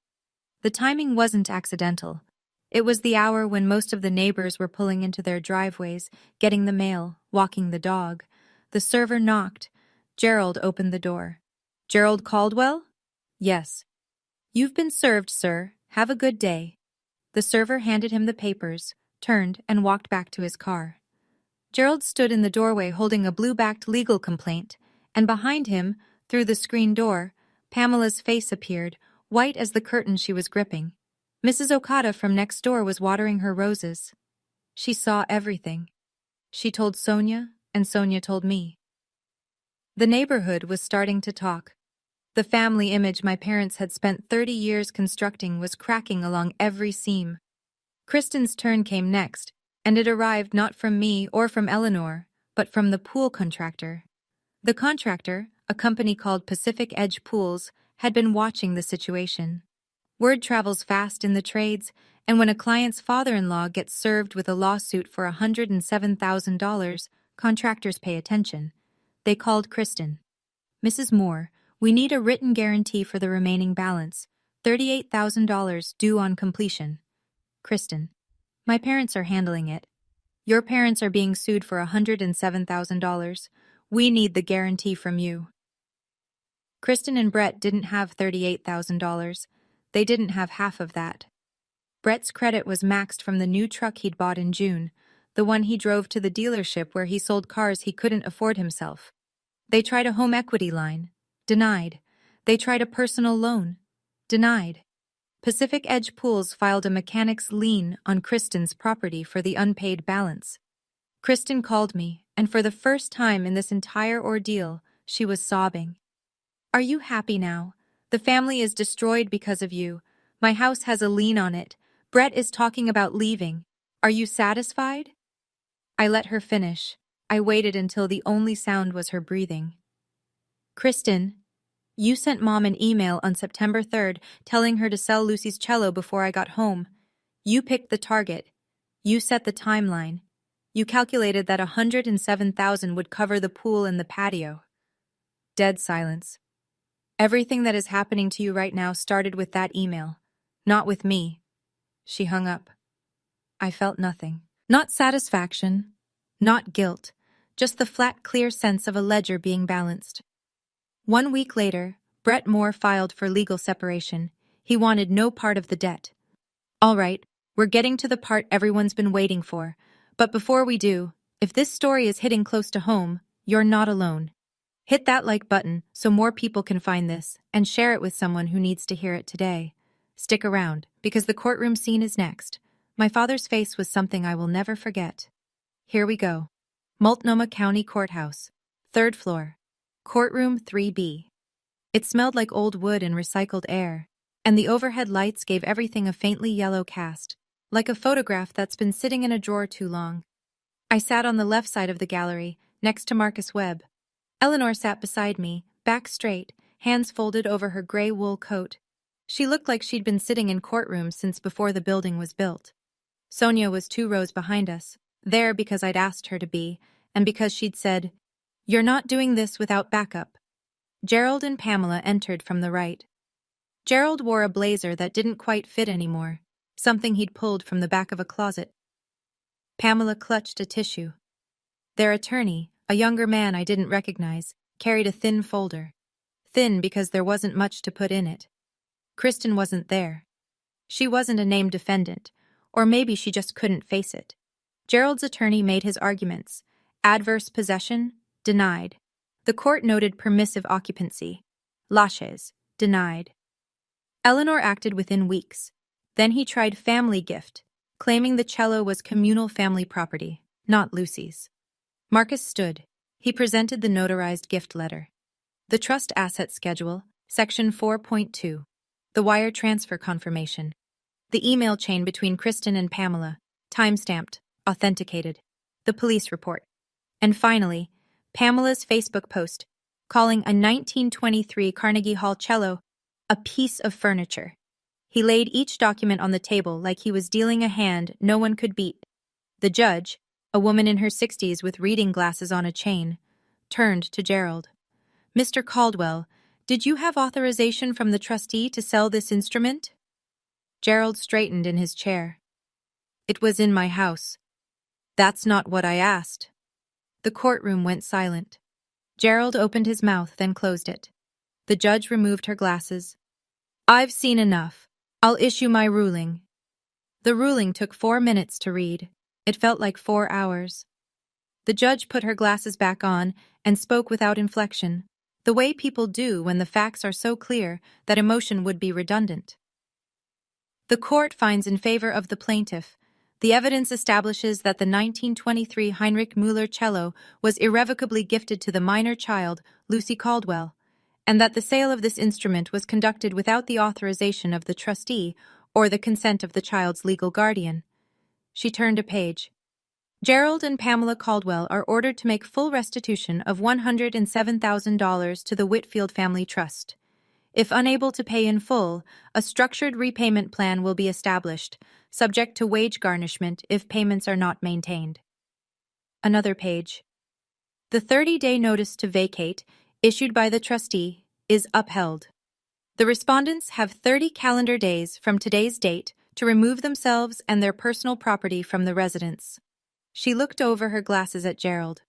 The timing wasn't accidental. It was the hour when most of the neighbors were pulling into their driveways, getting the mail, walking the dog. The server knocked. Gerald opened the door. "Gerald Caldwell?" "Yes." "You've been served, sir. Have a good day." The server handed him the papers, turned, and walked back to his car. Gerald stood in the doorway holding a blue-backed legal complaint, and behind him, through the screen door, Pamela's face appeared, white as the curtain she was gripping. Mrs. Okada from next door was watering her roses. She saw everything. She told Sonia, and Sonia told me. The neighborhood was starting to talk. The family image my parents had spent 30 years constructing was cracking along every seam. Kristen's turn came next, and it arrived not from me or from Eleanor, but from the pool contractor. The contractor, a company called Pacific Edge Pools, had been watching the situation. Word travels fast in the trades, and when a client's father-in-law gets served with a lawsuit for $107,000, contractors pay attention. They called Kristen. "Mrs. Moore, we need a written guarantee for the remaining balance, $38,000 due on completion." "Kristen, my parents are handling it. Your parents are being sued for $107,000. We need the guarantee from you." Kristen and Brett didn't have $38,000. They didn't have half of that. Brett's credit was maxed from the new truck he'd bought in June, the one he drove to the dealership where he sold cars he couldn't afford himself. They tried a home equity line. Denied. They tried a personal loan. Denied. Pacific Edge Pools filed a mechanic's lien on Kristen's property for the unpaid balance. Kristen called me, and for the first time in this entire ordeal, she was sobbing. "Are you happy now? The family is destroyed because of you. My house has a lien on it. Brett is talking about leaving. Are you satisfied?" I let her finish. I waited until the only sound was her breathing. "Kristen, you sent Mom an email on September 3rd telling her to sell Lucy's cello before I got home. You picked the target. You set the timeline. You calculated that $107,000 would cover the pool and the patio." Dead silence. "Everything that is happening to you right now started with that email, not with me." She hung up. I felt nothing. Not satisfaction, not guilt, just the flat, clear sense of a ledger being balanced. 1 week later, Brett Moore filed for legal separation. He wanted no part of the debt. "All right, we're getting to the part everyone's been waiting for. But before we do, if this story is hitting close to home, you're not alone. Hit that like button so more people can find this, and share it with someone who needs to hear it today. Stick around, because the courtroom scene is next. My father's face was something I will never forget. Here we go. Multnomah County Courthouse, 3rd floor. Courtroom 3B. It smelled like old wood and recycled air, and the overhead lights gave everything a faintly yellow cast, like a photograph that's been sitting in a drawer too long. I sat on the left side of the gallery, next to Marcus Webb. Eleanor sat beside me, back straight, hands folded over her gray wool coat. She looked like she'd been sitting in courtrooms since before the building was built. Sonia was 2 rows behind us, there because I'd asked her to be, and because she'd said, "You're not doing this without backup." Gerald and Pamela entered from the right. Gerald wore a blazer that didn't quite fit anymore, something he'd pulled from the back of a closet. Pamela clutched a tissue. Their attorney, a younger man I didn't recognize, carried a thin folder. Thin because there wasn't much to put in it. Kristen wasn't there. She wasn't a named defendant, or maybe she just couldn't face it. Gerald's attorney made his arguments. Adverse possession, denied. The court noted permissive occupancy. Laches, denied. Eleanor acted within weeks. Then he tried family gift, claiming the cello was communal family property, not Lucy's. Marcus stood. He presented the notarized gift letter. The trust asset schedule, section 4.2. The wire transfer confirmation. The email chain between Kristen and Pamela, time-stamped, authenticated. The police report. And finally, Pamela's Facebook post, calling a 1923 Carnegie Hall cello a piece of furniture. He laid each document on the table like he was dealing a hand no one could beat. The judge, a woman in her 60s with reading glasses on a chain, turned to Gerald. "Mr. Caldwell, did you have authorization from the trustee to sell this instrument?" Gerald straightened in his chair. "It was in my house." "That's not what I asked." The courtroom went silent. Gerald opened his mouth, then closed it. The judge removed her glasses. "I've seen enough. I'll issue my ruling." The ruling took 4 minutes to read. It felt like 4 hours. The judge put her glasses back on and spoke without inflection, the way people do when the facts are so clear that emotion would be redundant. "The court finds in favor of the plaintiff. The evidence establishes that the 1923 Heinrich Müller cello was irrevocably gifted to the minor child, Lucy Caldwell, and that the sale of this instrument was conducted without the authorization of the trustee or the consent of the child's legal guardian." She turned a page. "Gerald and Pamela Caldwell are ordered to make full restitution of $107,000 to the Whitfield Family Trust. If unable to pay in full, a structured repayment plan will be established, subject to wage garnishment if payments are not maintained." Another page. "The 30-day notice to vacate, issued by the trustee, is upheld. The respondents have 30 calendar days from today's date to remove themselves and their personal property from the residence." She looked over her glasses at Gerald.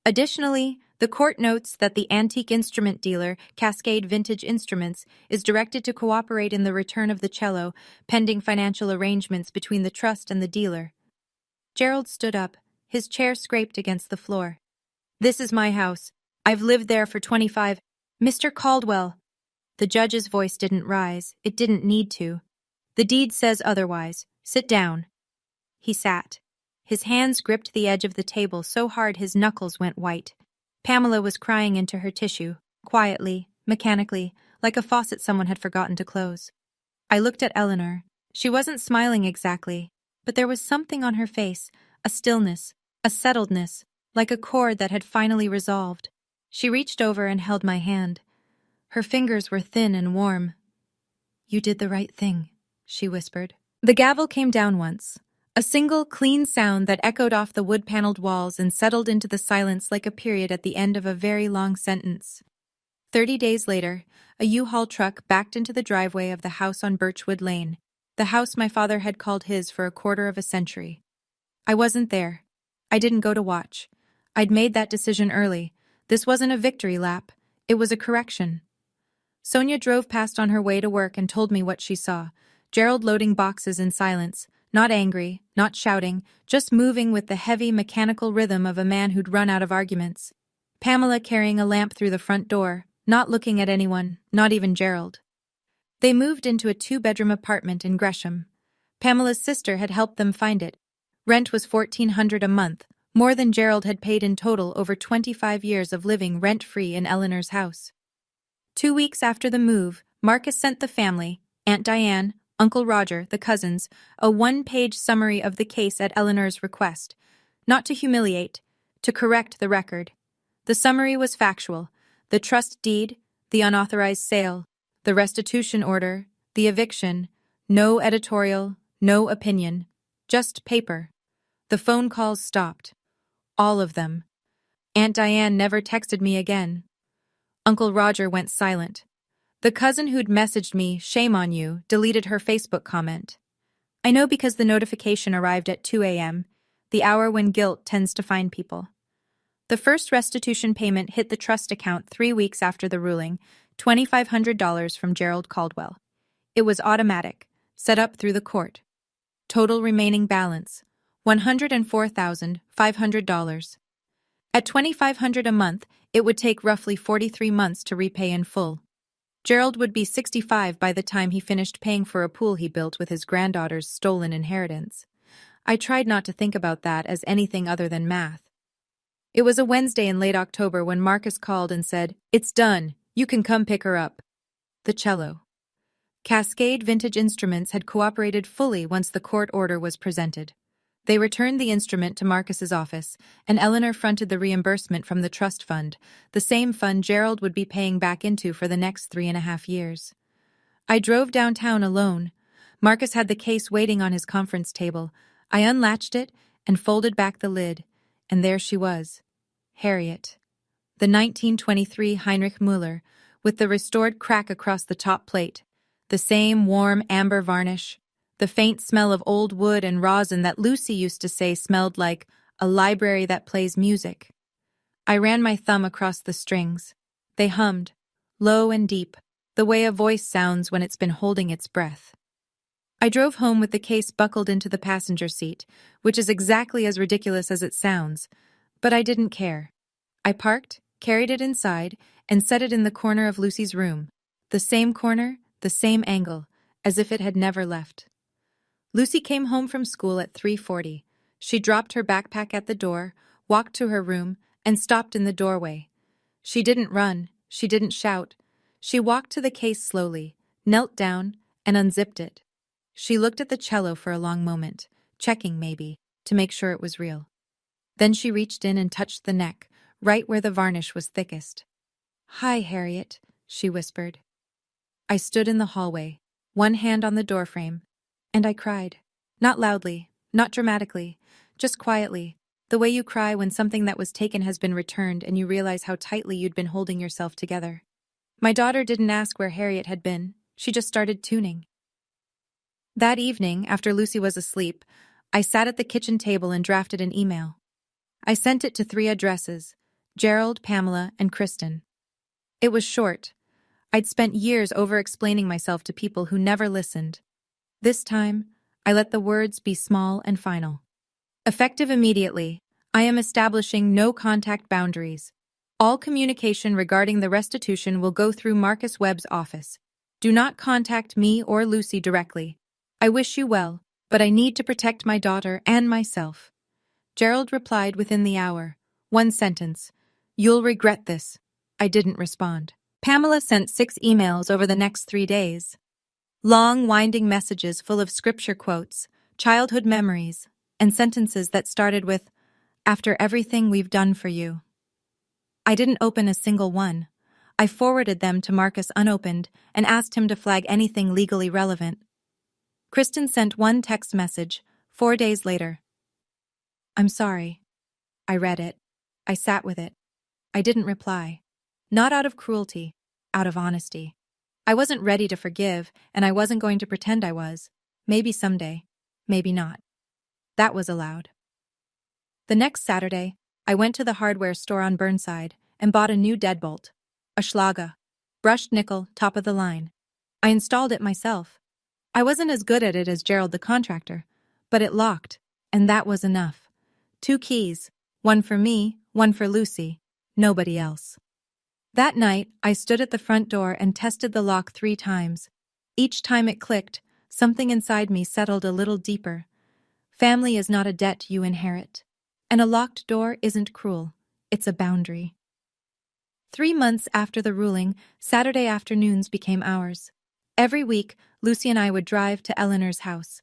"Additionally, the court notes that the antique instrument dealer, Cascade Vintage Instruments, is directed to cooperate in the return of the cello, pending financial arrangements between the trust and the dealer." Gerald stood up. His chair scraped against the floor. "This is my house. I've lived there for 25— Mr. Caldwell." The judge's voice didn't rise. It didn't need to. "The deed says otherwise. Sit down." He sat. His hands gripped the edge of the table so hard his knuckles went white. Pamela was crying into her tissue, quietly, mechanically, like a faucet someone had forgotten to close. I looked at Eleanor. She wasn't smiling exactly, but there was something on her face, a stillness, a settledness, like a chord that had finally resolved. She reached over and held my hand. Her fingers were thin and warm. "You did the right thing," she whispered. The gavel came down once. A single, clean sound that echoed off the wood-paneled walls and settled into the silence like a period at the end of a very long sentence. 30 days later, a U-Haul truck backed into the driveway of the house on Birchwood Lane, the house my father had called his for a quarter of a century. I wasn't there. I didn't go to watch. I'd made that decision early. This wasn't a victory lap. It was a correction. Sonia drove past on her way to work and told me what she saw. Gerald loading boxes in silence, not angry, not shouting, just moving with the heavy mechanical rhythm of a man who'd run out of arguments. Pamela carrying a lamp through the front door, not looking at anyone, not even Gerald. They moved into a 2-bedroom apartment in Gresham. Pamela's sister had helped them find it. Rent was $1,400 a month, more than Gerald had paid in total over 25 years of living rent-free in Eleanor's house. 2 weeks after the move, Marcus sent the family, Aunt Diane, Uncle Roger, the cousins, a 1-page summary of the case at Eleanor's request, not to humiliate, to correct the record. The summary was factual: the trust deed, the unauthorized sale, the restitution order, the eviction, no editorial, no opinion, just paper. The phone calls stopped. All of them. Aunt Diane never texted me again. Uncle Roger went silent. The cousin who'd messaged me, "Shame on you," deleted her Facebook comment. I know because the notification arrived at 2 a.m., the hour when guilt tends to find people. The first restitution payment hit the trust account 3 weeks after the ruling, $2,500 from Gerald Caldwell. It was automatic, set up through the court. Total remaining balance, $104,500. At $2,500 a month, it would take roughly 43 months to repay in full. Gerald would be 65 by the time he finished paying for a pool he built with his granddaughter's stolen inheritance. I tried not to think about that as anything other than math. It was a Wednesday in late October when Marcus called and said, "It's done. You can come pick her up." The cello. Cascade Vintage Instruments had cooperated fully once the court order was presented. They returned the instrument to Marcus's office, and Eleanor fronted the reimbursement from the trust fund, the same fund Gerald would be paying back into for the next 3.5 years. I drove downtown alone. Marcus had the case waiting on his conference table. I unlatched it and folded back the lid, and there she was, Harriet. The 1923 Heinrich Müller, with the restored crack across the top plate, the same warm amber varnish, the faint smell of old wood and rosin that Lucy used to say smelled like a library that plays music. I ran my thumb across the strings. They hummed, low and deep, the way a voice sounds when it's been holding its breath. I drove home with the case buckled into the passenger seat, which is exactly as ridiculous as it sounds, but I didn't care. I parked, carried it inside, and set it in the corner of Lucy's room. The same corner, the same angle, as if it had never left. Lucy came home from school at 3:40. She dropped her backpack at the door, walked to her room, and stopped in the doorway. She didn't run, she didn't shout. She walked to the case slowly, knelt down, and unzipped it. She looked at the cello for a long moment, checking maybe, to make sure it was real. Then she reached in and touched the neck, right where the varnish was thickest. "Hi, Harriet," she whispered. I stood in the hallway, one hand on the doorframe, and I cried. Not loudly, not dramatically, just quietly, the way you cry when something that was taken has been returned and you realize how tightly you'd been holding yourself together. My daughter didn't ask where Harriet had been, she just started tuning. That evening, after Lucy was asleep, I sat at the kitchen table and drafted an email. I sent it to 3 addresses: Gerald, Pamela, and Kristen. It was short. I'd spent years over-explaining myself to people who never listened. This time, I let the words be small and final. Effective immediately, I am establishing no contact boundaries. All communication regarding the restitution will go through Marcus Webb's office. Do not contact me or Lucy directly. I wish you well, but I need to protect my daughter and myself. Gerald replied within the hour. 1 sentence. "You'll regret this." I didn't respond. Pamela sent 6 emails over the next 3 days. Long, winding messages full of scripture quotes, childhood memories, and sentences that started with, "After everything we've done for you." I didn't open a single one. I forwarded them to Marcus unopened and asked him to flag anything legally relevant. Kristen sent one text message, 4 days later. "I'm sorry." I read it. I sat with it. I didn't reply. Not out of cruelty, out of honesty. I wasn't ready to forgive, and I wasn't going to pretend I was. Maybe someday. Maybe not. That was allowed. The next Saturday, I went to the hardware store on Burnside and bought a new deadbolt. A Schlager. Brushed nickel, top of the line. I installed it myself. I wasn't as good at it as Gerald the contractor, but it locked, and that was enough. 2 keys, one for me, one for Lucy, nobody else. That night, I stood at the front door and tested the lock 3 times. Each time it clicked, something inside me settled a little deeper. Family is not a debt you inherit. And a locked door isn't cruel. It's a boundary. 3 months after the ruling, Saturday afternoons became ours. Every week, Lucy and I would drive to Eleanor's house,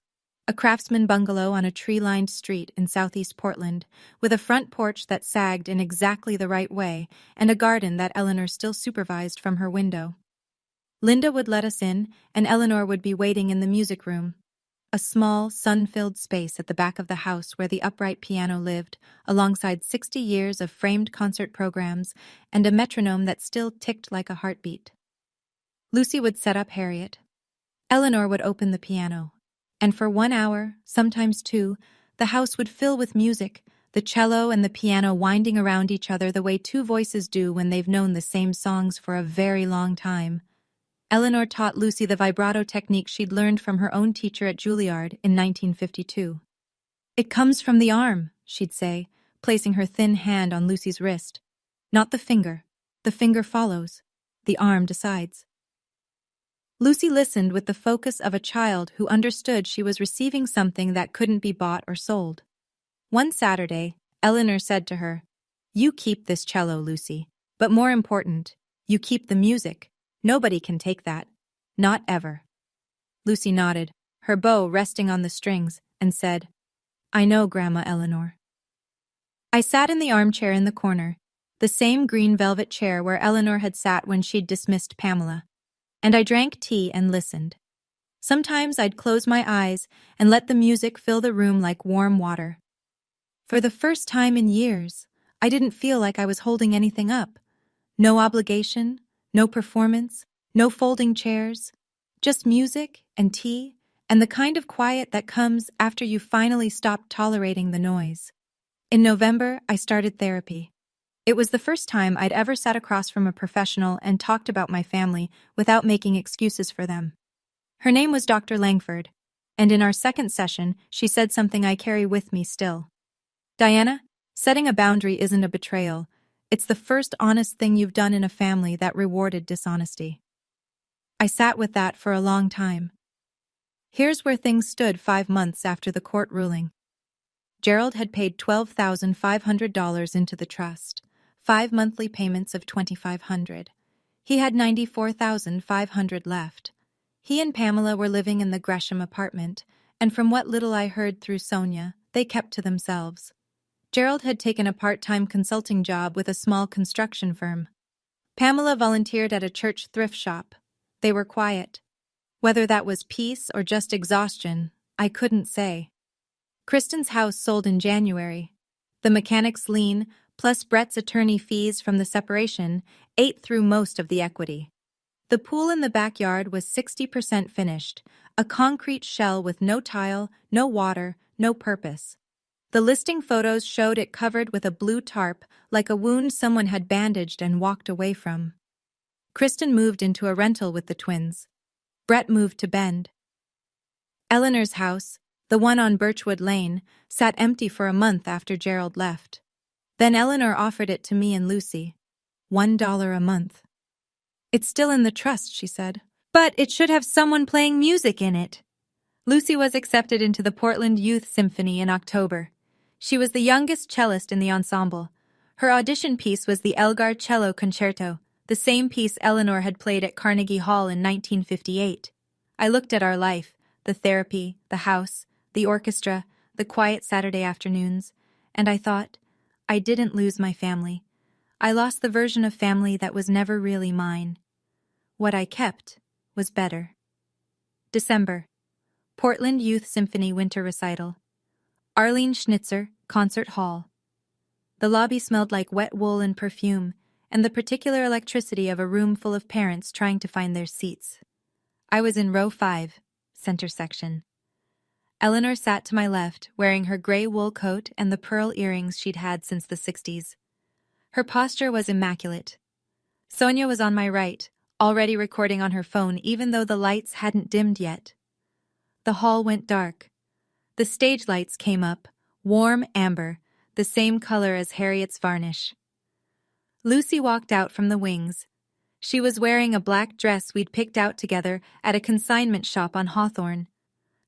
a craftsman bungalow on a tree-lined street in southeast Portland, with a front porch that sagged in exactly the right way and a garden that Eleanor still supervised from her window. Linda would let us in, and Eleanor would be waiting in the music room, a small, sun-filled space at the back of the house where the upright piano lived, alongside 60 years of framed concert programs and a metronome that still ticked like a heartbeat. Lucy would set up Harriet. Eleanor would open the piano, and for 1 hour, sometimes 2, the house would fill with music, the cello and the piano winding around each other the way 2 voices do when they've known the same songs for a very long time. Eleanor taught Lucy the vibrato technique she'd learned from her own teacher at Juilliard in 1952. "It comes from the arm," she'd say, placing her thin hand on Lucy's wrist. "Not the finger. The finger follows. The arm decides." Lucy listened with the focus of a child who understood she was receiving something that couldn't be bought or sold. One Saturday, Eleanor said to her, "You keep this cello, Lucy, but more important, you keep the music. Nobody can take that. Not ever." Lucy nodded, her bow resting on the strings, and said, I know, Grandma Eleanor. I sat in the armchair in the corner, the same green velvet chair where Eleanor had sat when she'd dismissed Pamela, and I drank tea and listened. Sometimes I'd close my eyes and let the music fill the room like warm water. For the first time in years, I didn't feel like I was holding anything up. No obligation, no performance, no folding chairs, just music and tea and the kind of quiet that comes after you finally stop tolerating the noise. In November, I started therapy. It was the first time I'd ever sat across from a professional and talked about my family without making excuses for them. Her name was Dr. Langford, and in our second session, she said something I carry with me still. Diana, setting a boundary isn't a betrayal. It's the first honest thing you've done in a family that rewarded dishonesty. I sat with that for a long time. Here's where things stood 5 months after the court ruling. Gerald had paid $12,500 into the trust, 5 monthly payments of $2,500. He had $94,500 left. He and Pamela were living in the Gresham apartment, and from what little I heard through Sonia, they kept to themselves. Gerald had taken a part-time consulting job with a small construction firm. Pamela volunteered at a church thrift shop. They were quiet. Whether that was peace or just exhaustion, I couldn't say. Kristen's house sold in January. The mechanic's lien, plus Brett's attorney fees from the separation, ate through most of the equity. The pool in the backyard was 60% finished, a concrete shell with no tile, no water, no purpose. The listing photos showed it covered with a blue tarp, like a wound someone had bandaged and walked away from. Kristen moved into a rental with the twins. Brett moved to Bend. Eleanor's house, the one on Birchwood Lane, sat empty for a month after Gerald left. Then Eleanor offered it to me and Lucy. $1 a month. It's still in the trust, she said. But it should have someone playing music in it. Lucy was accepted into the Portland Youth Symphony in October. She was the youngest cellist in the ensemble. Her audition piece was the Elgar Cello Concerto, the same piece Eleanor had played at Carnegie Hall in 1958. I looked at our life, the therapy, the house, the orchestra, the quiet Saturday afternoons, and I thought, I didn't lose my family. I lost the version of family that was never really mine. What I kept was better. December. Portland Youth Symphony Winter Recital. Arlene Schnitzer, Concert Hall. The lobby smelled like wet wool and perfume, and the particular electricity of a room full of parents trying to find their seats. I was in row 5, center section. Eleanor sat to my left, wearing her gray wool coat and the pearl earrings she'd had since the 60s. Her posture was immaculate. Sonia was on my right, already recording on her phone even though the lights hadn't dimmed yet. The hall went dark. The stage lights came up, warm amber, the same color as Harriet's varnish. Lucy walked out from the wings. She was wearing a black dress we'd picked out together at a consignment shop on Hawthorne.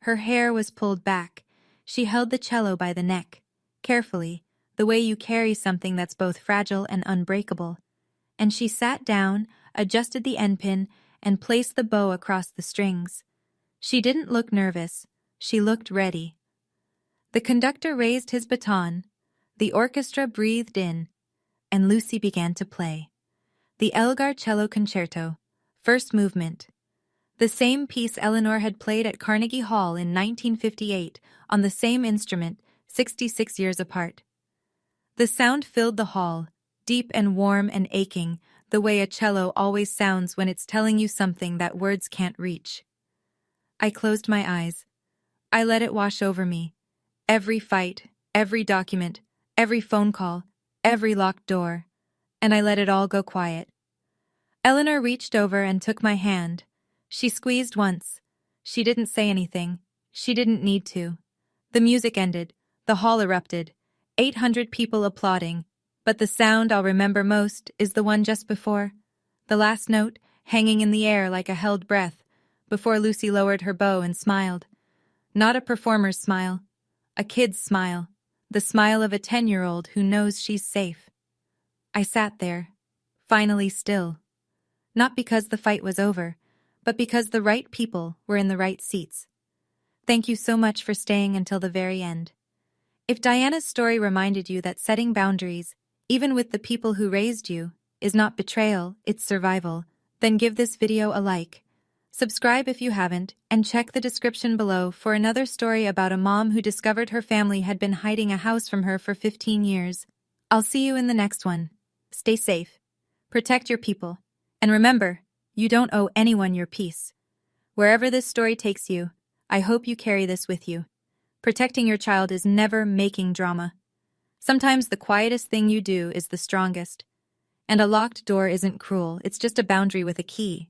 Her hair was pulled back. She held the cello by the neck, carefully, the way you carry something that's both fragile and unbreakable. And she sat down, adjusted the end pin, and placed the bow across the strings. She didn't look nervous. She looked ready. The conductor raised his baton. The orchestra breathed in, and Lucy began to play. The Elgar Cello Concerto, first movement. The same piece Eleanor had played at Carnegie Hall in 1958 on the same instrument, 66 years apart. The sound filled the hall, deep and warm and aching, the way a cello always sounds when it's telling you something that words can't reach. I closed my eyes. I let it wash over me. Every fight, every document, every phone call, every locked door, and I let it all go quiet. Eleanor reached over and took my hand. She squeezed once. She didn't say anything. She didn't need to. The music ended. The hall erupted. 800 people applauding. But the sound I'll remember most is the one just before. The last note, hanging in the air like a held breath, before Lucy lowered her bow and smiled. Not a performer's smile. A kid's smile. The smile of a 10-year-old who knows she's safe. I sat there, finally still. Not because the fight was over, but because the right people were in the right seats. Thank you so much for staying until the very end. If Diana's story reminded you that setting boundaries, even with the people who raised you, is not betrayal, it's survival, then give this video a like. Subscribe if you haven't, and check the description below for another story about a mom who discovered her family had been hiding a house from her for 15 years. I'll see you in the next one. Stay safe, protect your people, and remember, you don't owe anyone your peace. Wherever this story takes you, I hope you carry this with you. Protecting your child is never making drama. Sometimes the quietest thing you do is the strongest. And a locked door isn't cruel, it's just a boundary with a key.